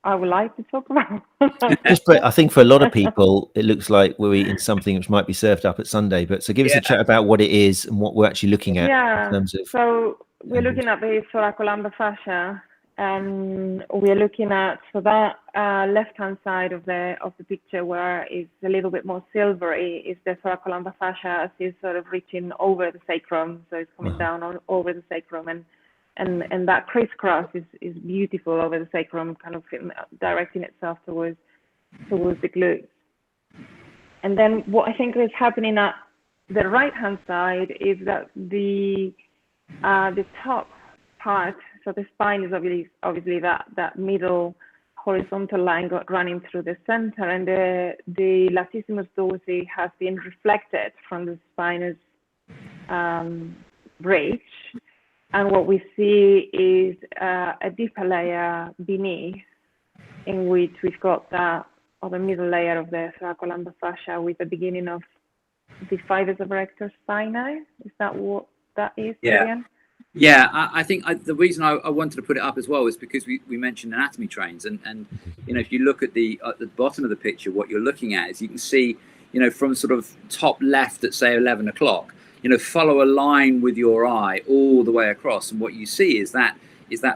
I would like to talk about. I think for a lot of people, it looks like we're eating something which might be served up at Sunday. But so give us a chat about what it is and what we're actually looking at in terms of. So we're looking at the thoracolumbar fascia, and we're looking at that left-hand side of the picture where it's a little bit more silvery is the thoracolumbar fascia as it's sort of reaching over the sacrum, so it's coming down over the sacrum, and that crisscross is beautiful over the sacrum, kind of directing itself towards the glutes. And then what I think is happening at the right-hand side is that the top part, so the spine is obviously that middle horizontal line running through the center, and the latissimus dorsi has been reflected from the spinous bridge. And what we see is a deeper layer beneath, in which we've got that other middle layer of the thoracolumbar fascia with the beginning of the fibers of erector spinae. Is that what that is? Yeah. Julian? Yeah, I think the reason I wanted to put it up as well is because we mentioned anatomy trains, and if you look at the bottom of the picture, what you're looking at is you can see, from sort of top left at say 11 o'clock, follow a line with your eye all the way across, and what you see is that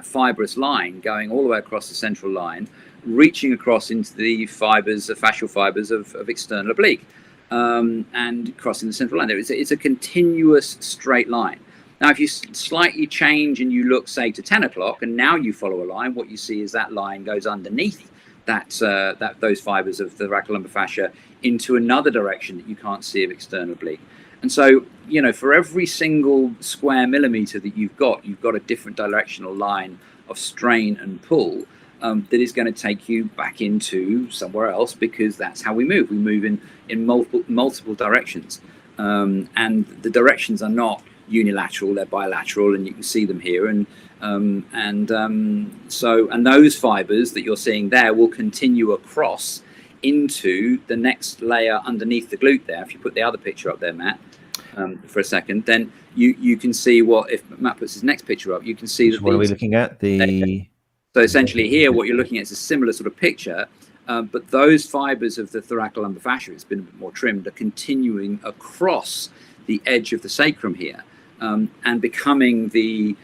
fibrous line going all the way across the central line, reaching across into the fibers, the fascial fibers of external oblique, and crossing the central line. It's a continuous straight line. Now, if you slightly change and you look, say, to 10 o'clock, and now you follow a line, what you see is that line goes underneath those fibers of the thoracolumbar fascia into another direction that you can't see of external oblique. And so, for every single square millimeter that you've got a different directional line of strain and pull that is going to take you back into somewhere else, because that's how we move. We move in multiple directions, and the directions are not unilateral; they're bilateral, and you can see them here. And those fibers that you're seeing there will continue across into the next layer underneath the glute there. If you put the other picture up there, Matt, for a second, then you can see if Matt puts his next picture up, you can see that. What are we looking at? So essentially here, what you're looking at is a similar sort of picture, but those fibers of the thoracolumbar fascia, it's been a bit more trimmed, are continuing across the edge of the sacrum here, and becoming the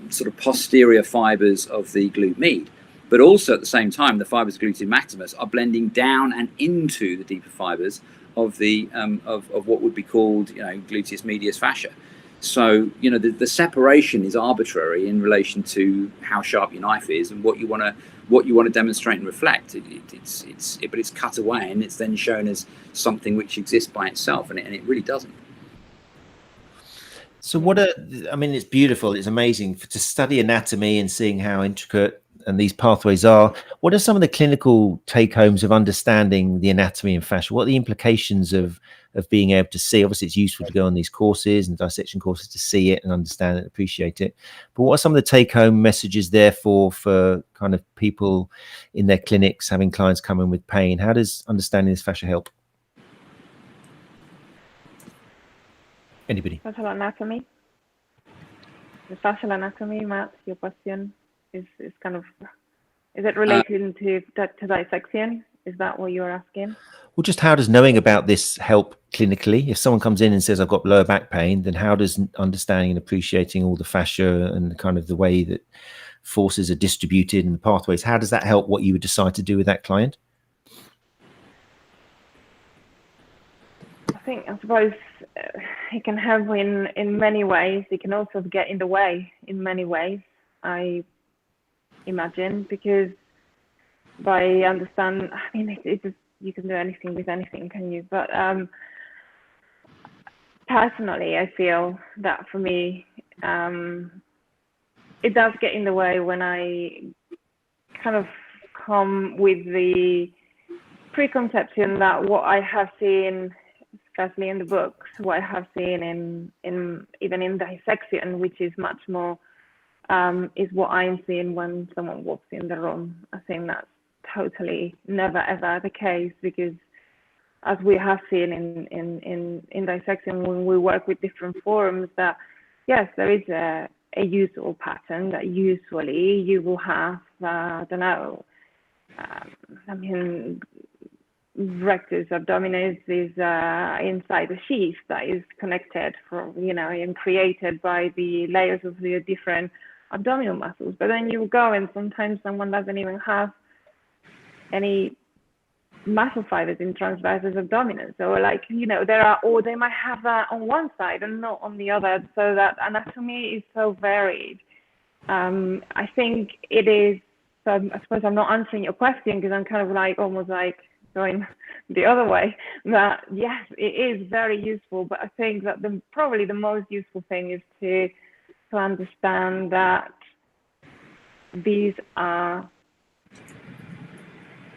sort of posterior fibers of the glute med. But also at the same time, the fibers of gluteus maximus are blending down and into the deeper fibers of the of what would be called gluteus medius fascia. So the separation is arbitrary in relation to how sharp your knife is and what you want to demonstrate and reflect. But it's cut away and it's then shown as something which exists by itself, and it really doesn't. So it's beautiful. It's amazing to study anatomy and seeing how intricate and these pathways are. What are some of the clinical take-homes of understanding the anatomy and fascia? What are the implications of being able to see? Obviously, it's useful to go on these courses and dissection courses to see it and understand it, appreciate it. But what are some of the take-home messages therefore for kind of people in their clinics having clients come in with pain? How does understanding this fascia help? Anybody? Fascial anatomy. The fascial anatomy, Matt, your question is kind of, is it related to dissection? Is that what you're asking? Well, just how does knowing about this help clinically? If someone comes in and says, I've got lower back pain, then how does understanding and appreciating all the fascia and kind of the way that forces are distributed and the pathways, how does that help what you would decide to do with that client? I suppose it can help in many ways. It can also get in the way in many ways, I imagine, because by understand, it's just, you can do anything with anything, can you? But personally, I feel that for me, it does get in the way when I kind of come with the preconception that what I have seen, especially in the books, what I have seen in even in dissection, which is much more, is what I'm seeing when someone walks in the room. I think that's totally never ever the case, because as we have seen in dissection, when we work with different forms, that yes, there is a usual pattern that usually you will have, I mean, rectus abdominis is inside the sheath that is connected and created by the layers of the different abdominal muscles. But then you go and sometimes someone doesn't even have any muscle fibers in transversus abdominis. So or they might have that on one side and not on the other. So that anatomy is so varied. I think it is, so I suppose I'm not answering your question because I'm kind of almost going the other way, that yes, it is very useful, but I think that probably the most useful thing is to understand that these are,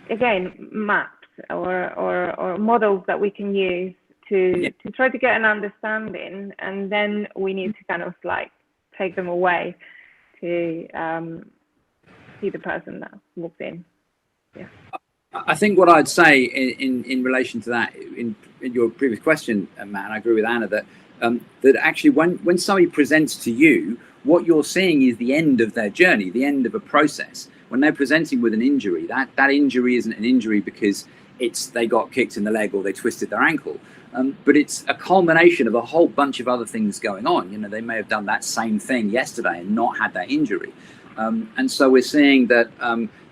again, maps or models that we can use to try to get an understanding, and then we need to kind of take them away to see the person that walks in. Yeah. I think what I'd say in relation to that, in your previous question, Matt, and I agree with Anna, that that actually when somebody presents to you, what you're seeing is the end of their journey, the end of a process. When they're presenting with an injury, that injury isn't an injury because they got kicked in the leg or they twisted their ankle, but it's a culmination of a whole bunch of other things going on. They may have done that same thing yesterday and not had that injury. And so we're seeing that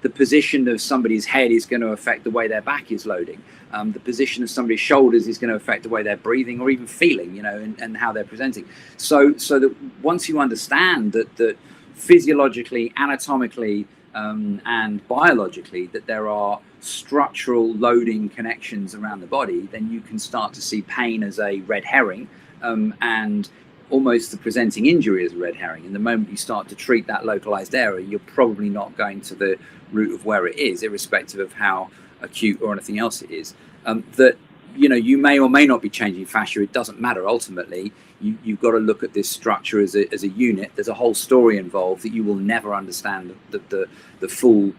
the position of somebody's head is going to affect the way their back is loading. The position of somebody's shoulders is going to affect the way they're breathing or even feeling, and how they're presenting. So that once you understand that physiologically, anatomically, and biologically, that there are structural loading connections around the body, then you can start to see pain as a red herring, and almost the presenting injury as a red herring. And the moment you start to treat that localized area, you're probably not going to the root of where it is, irrespective of how acute or anything else it is. That you may or may not be changing fascia. It doesn't matter. Ultimately, you've got to look at this structure as a unit. There's a whole story involved that you will never understand the full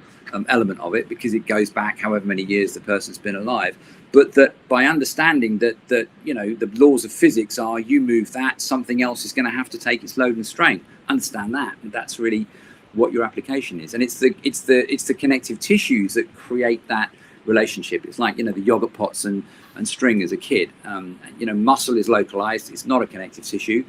element of it, because it goes back however many years the person's been alive. But that by understanding that the laws of physics are, you move that, something else is going to have to take its load and strain. Understand that, and that's really what your application is. And it's the connective tissues that create that relationship. It's like the yogurt pots and string as a kid. Muscle is localized. It's not a connective tissue,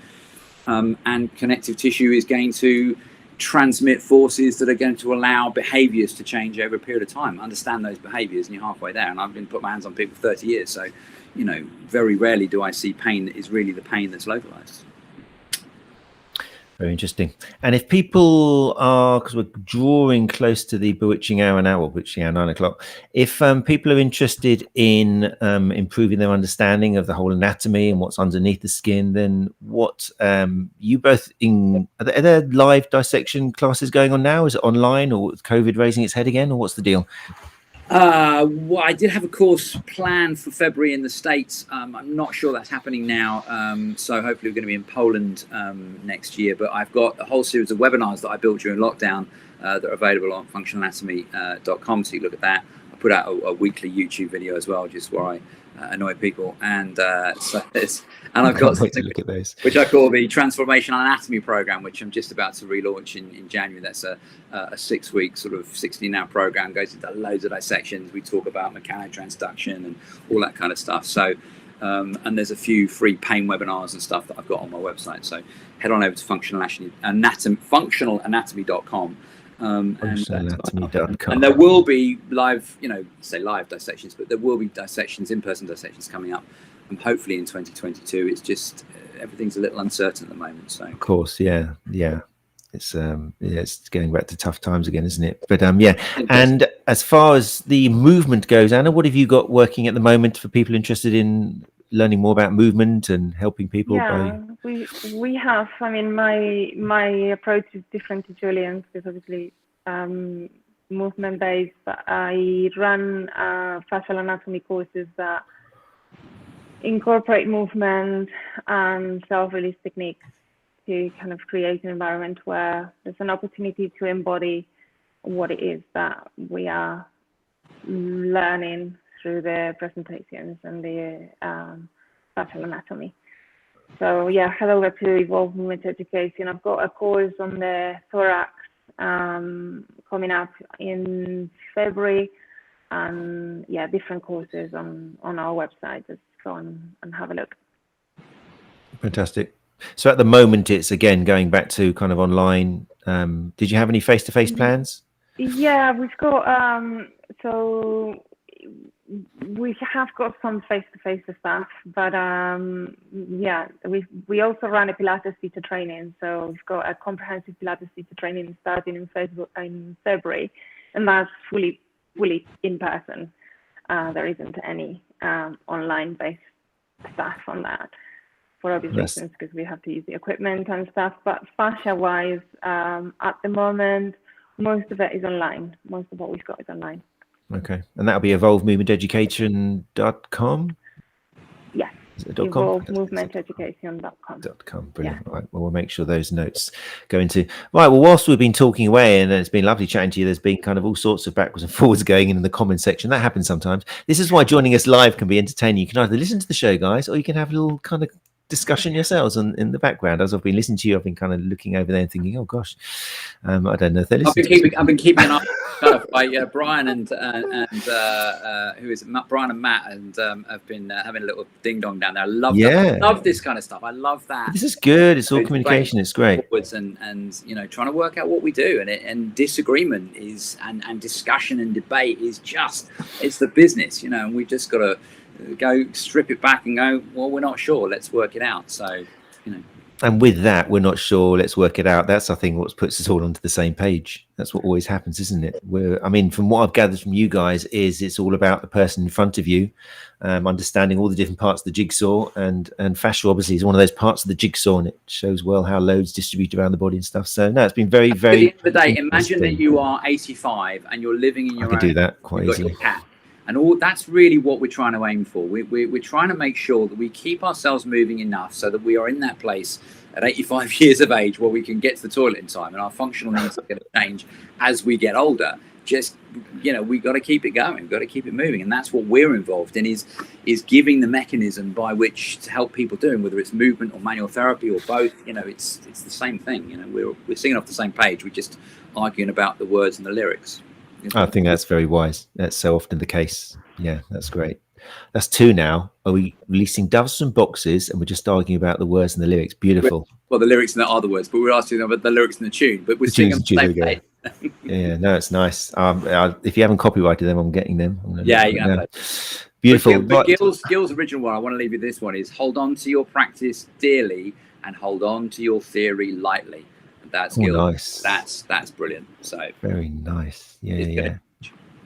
and connective tissue is going to transmit forces that are going to allow behaviors to change over a period of time. Understand those behaviors and you're halfway there. And I've been put my hands on people for 30 years, so very rarely do I see pain that is really the pain that's localized. Very interesting. And if people are, because we're drawing close to the bewitching hour now, or bewitching hour 9 o'clock, if people are interested in improving their understanding of the whole anatomy and what's underneath the skin, then what you both are there live dissection classes going on now? Is it online, or with COVID raising its head again, or what's the deal? Well, I did have a course planned for February in the States. I'm not sure that's happening now. So hopefully we're going to be in Poland next year. But I've got a whole series of webinars that I built during lockdown that are available on functionalanatomy.com. So you look at that. I put out a weekly YouTube video as well, just where I annoy people. And I've got something look at those, which I call the Transformational Anatomy program, which I'm just about to relaunch in January. That's a 6-week sort of 16-hour program, goes into loads of dissections. We talk about mechanotransduction and all that kind of stuff. So and there's a few free pain webinars and stuff that I've got on my website. So head on over to functionalanatomy.com. And there will be live, live dissections, but there will be dissections, in-person dissections coming up, and hopefully in 2022. It's just everything's a little uncertain at the moment. So of course, yeah, it's going back to tough times again, isn't it? But and as far as the movement goes, Anna, what have you got working at the moment for people interested in learning more about movement and helping people? We have. I mean, my approach is different to Julian's, because obviously movement based, but I run fascial anatomy courses that incorporate movement and self-release techniques to kind of create an environment where there's an opportunity to embody what it is that we are learning through the presentations and the fascial anatomy. So head over to Evolve Movement Education. I've got a course on the thorax coming up in February, and yeah, different courses on our website. Just go and have a look. Fantastic. So at the moment, it's again going back to kind of online. Did you have any face-to-face plans? Yeah, we've got so we have got some face-to-face stuff, but yeah, we also run a Pilates teacher training. So we've got a comprehensive Pilates teacher training starting in February, and that's fully in person. There isn't any online-based stuff on that, for obvious reasons, because we have to use the equipment and stuff. But fascia-wise, at the moment, most of it is online. Most of what we've got is online. Okay, and that'll be evolvemovementeducation.com? Yes, evolvemovementeducation.com. Brilliant. Yeah. Right, well, we'll make sure those notes go into. Right, well, whilst we've been talking away, and it's been lovely chatting to you, there's been kind of all sorts of backwards and forwards going in the comment section. That happens sometimes. This is why joining us live can be entertaining. You can either listen to the show, guys, or you can have a little kind of discussion yourselves in the background. As I've been listening to you, I've been kind of looking over there and thinking, oh gosh, I don't know if they're listening. I've been keeping an eye kind of by Brian and who is it? Brian and Matt, and have been having a little ding dong down there. I love that. I love this kind of stuff. I love that. This is good. It's all communication. It's great. And you know, trying to work out what we do, and disagreement is and discussion and debate is just, it's the business, you know, and we just got to go strip it back and go, well, we're not sure, let's work it out. So, you know, and with that, we're not sure, let's work it out. That's, I think, what puts us all onto the same page. That's what always happens, isn't it? I mean, from what I've gathered from you guys, is it's all about the person in front of you, understanding all the different parts of the jigsaw, and fascia obviously is one of those parts of the jigsaw, and it shows well how loads distribute around the body and stuff. So no, it's been very, very. At the end of the day, imagine that you are 85 and you're living in your own. I could do that quite easily. Your cat. And all that's really what we're trying to aim for. We're trying to make sure that we keep ourselves moving enough so that we are in that place at 85 years of age where we can get to the toilet in time, and our functional needs are going to change as we get older. Just, you know, we've got to keep it going. We've got to keep it moving. And that's what we're involved in, is giving the mechanism by which to help people doing, whether it's movement or manual therapy or both. You know, it's the same thing. You know, we're singing off the same page. We're just arguing about the words and the lyrics. I think that's very wise. That's so often the case. Yeah, that's great. That's 2 now. Are we releasing doves and boxes, and we're just arguing about the words and the lyrics? Beautiful. Well, the lyrics are the words, but we're asking about the lyrics and the tune. But we're singing the same page. Yeah, no, it's nice. If you haven't copyrighted them, I'm getting them. Yeah, you can. Beautiful. But Gil's original one, I want to leave you this one, is hold on to your practice dearly and hold on to your theory lightly. That's nice. That's brilliant. So very nice. Yeah.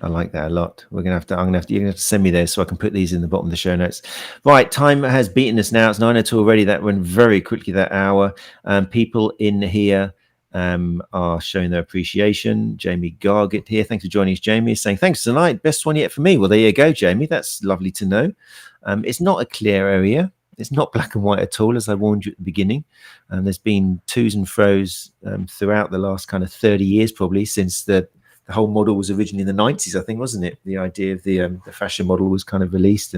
I like that a lot. You're gonna have to send me those so I can put these in the bottom of the show notes. Right, time has beaten us now. It's 9:02 already. That went very quickly, that hour. People in here are showing their appreciation. Jamie Gargett here. Thanks for joining us, Jamie. Is saying thanks tonight. Best one yet for me. Well, there you go, Jamie. That's lovely to know. It's not a clear area. It's not black and white at all, as I warned you at the beginning. There's been twos and fros throughout the last kind of 30 years, probably, since the whole model was originally in the 90s, I think, wasn't it? The idea of the fascia model was kind of released.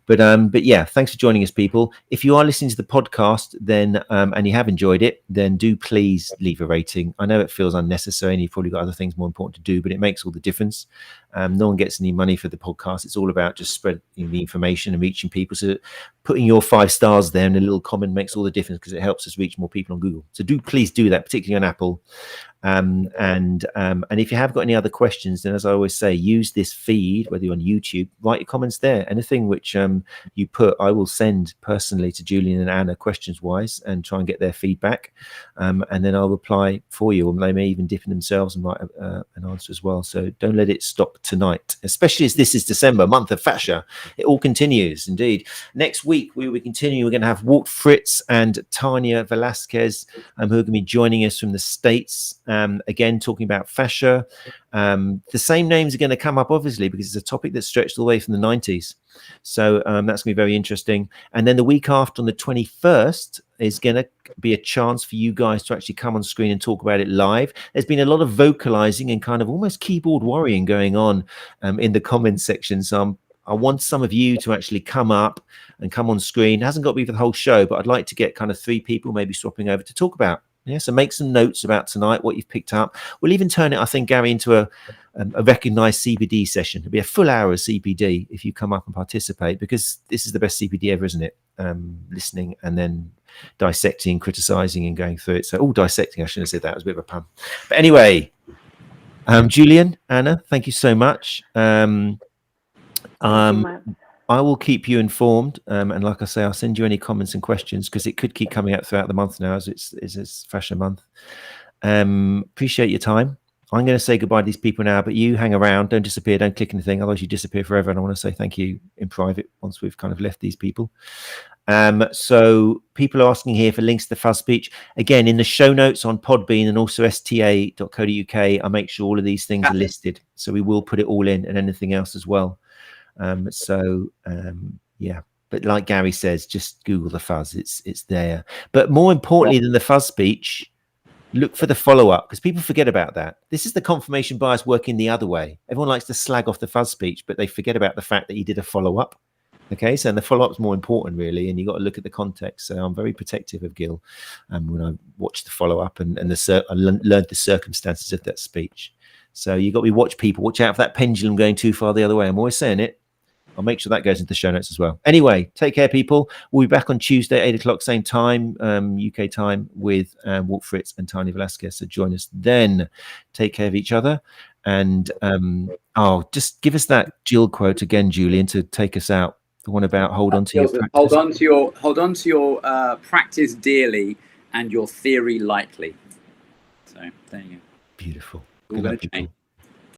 But yeah, thanks for joining us, people. If you are listening to the podcast, then and you have enjoyed it, then do please leave a rating. I know it feels unnecessary and you've probably got other things more important to do, but it makes all the difference. No one gets any money for the podcast. It's all about just spreading the information and reaching people. So putting your 5 stars there and a little comment makes all the difference, because it helps us reach more people on Google. So please do that, particularly on Apple. And if you have got any other questions, then as I always say, use this feed, whether you're on YouTube, write your comments there. Anything which you put, I will send personally to Julian and Anna questions wise and try and get their feedback, and then I'll reply for you, or they may even dip in themselves and write an answer as well. So don't let it stop tonight, especially as this is December, month of fascia. It all continues. Indeed, next week we will continue. We're going to have Walt Fritz and Tanya Velasquez, who are going to be joining us from the States, again talking about fascia. The same names are going to come up, obviously, because it's a topic that's stretched all the way from the 90s. So that's going to be very interesting. And then the week after, on the 21st, is going to be a chance for you guys to actually come on screen and talk about it live. There's been a lot of vocalizing and kind of almost keyboard warrior going on in the comments section. So I want some of you to actually come up and come on screen. It hasn't got to be for the whole show, but I'd like to get kind of 3 people maybe swapping over to talk about Yeah, so make some notes about tonight, what you've picked up. We'll even turn it, I think, Gary, into a recognised CPD session. It'll be a full hour of CPD if you come up and participate, because this is the best CPD ever, isn't it? Listening and then dissecting, criticising and going through it. So, dissecting, I shouldn't have said that. It was a bit of a pun. But anyway, Julian, Anna, thank you so much. I will keep you informed, and like I say, I'll send you any comments and questions, because it could keep coming out throughout the month now, as it's Fascia month. Appreciate your time. I'm going to say goodbye to these people now, but you hang around, don't disappear, don't click anything, otherwise you disappear forever. And I want to say thank you in private once we've kind of left these people. So people are asking here for links to the fuzz speech. Again, in the show notes on Podbean and also sta.co.uk, I make sure all of these things are listed. So we will put it all in, and anything else as well. Yeah, but like Gary says, just Google the fuzz, it's there. But more importantly than the fuzz speech, look for the follow-up, because people forget about that. This is the confirmation bias working the other way. Everyone likes to slag off the fuzz speech, but they forget about the fact that you did a follow-up. Okay, so the follow-up is more important, really, and you got to look at the context. So I'm very protective of Gil when I watch the follow-up and I learned the circumstances of that speech. So you got to watch people, watch out for that pendulum going too far the other way. I'm always saying it. I'll make sure that goes into the show notes as well. Anyway, take care, people. We'll be back on Tuesday, 8 o'clock, same time, UK time, with Walt Fritz and Tanya Velasquez. So join us then. Take care of each other. And just give us that Jill quote again, Julian, to take us out. The one about hold on to your practice. Hold on to your practice dearly and your theory lightly. So there you go. Beautiful. Good luck, people.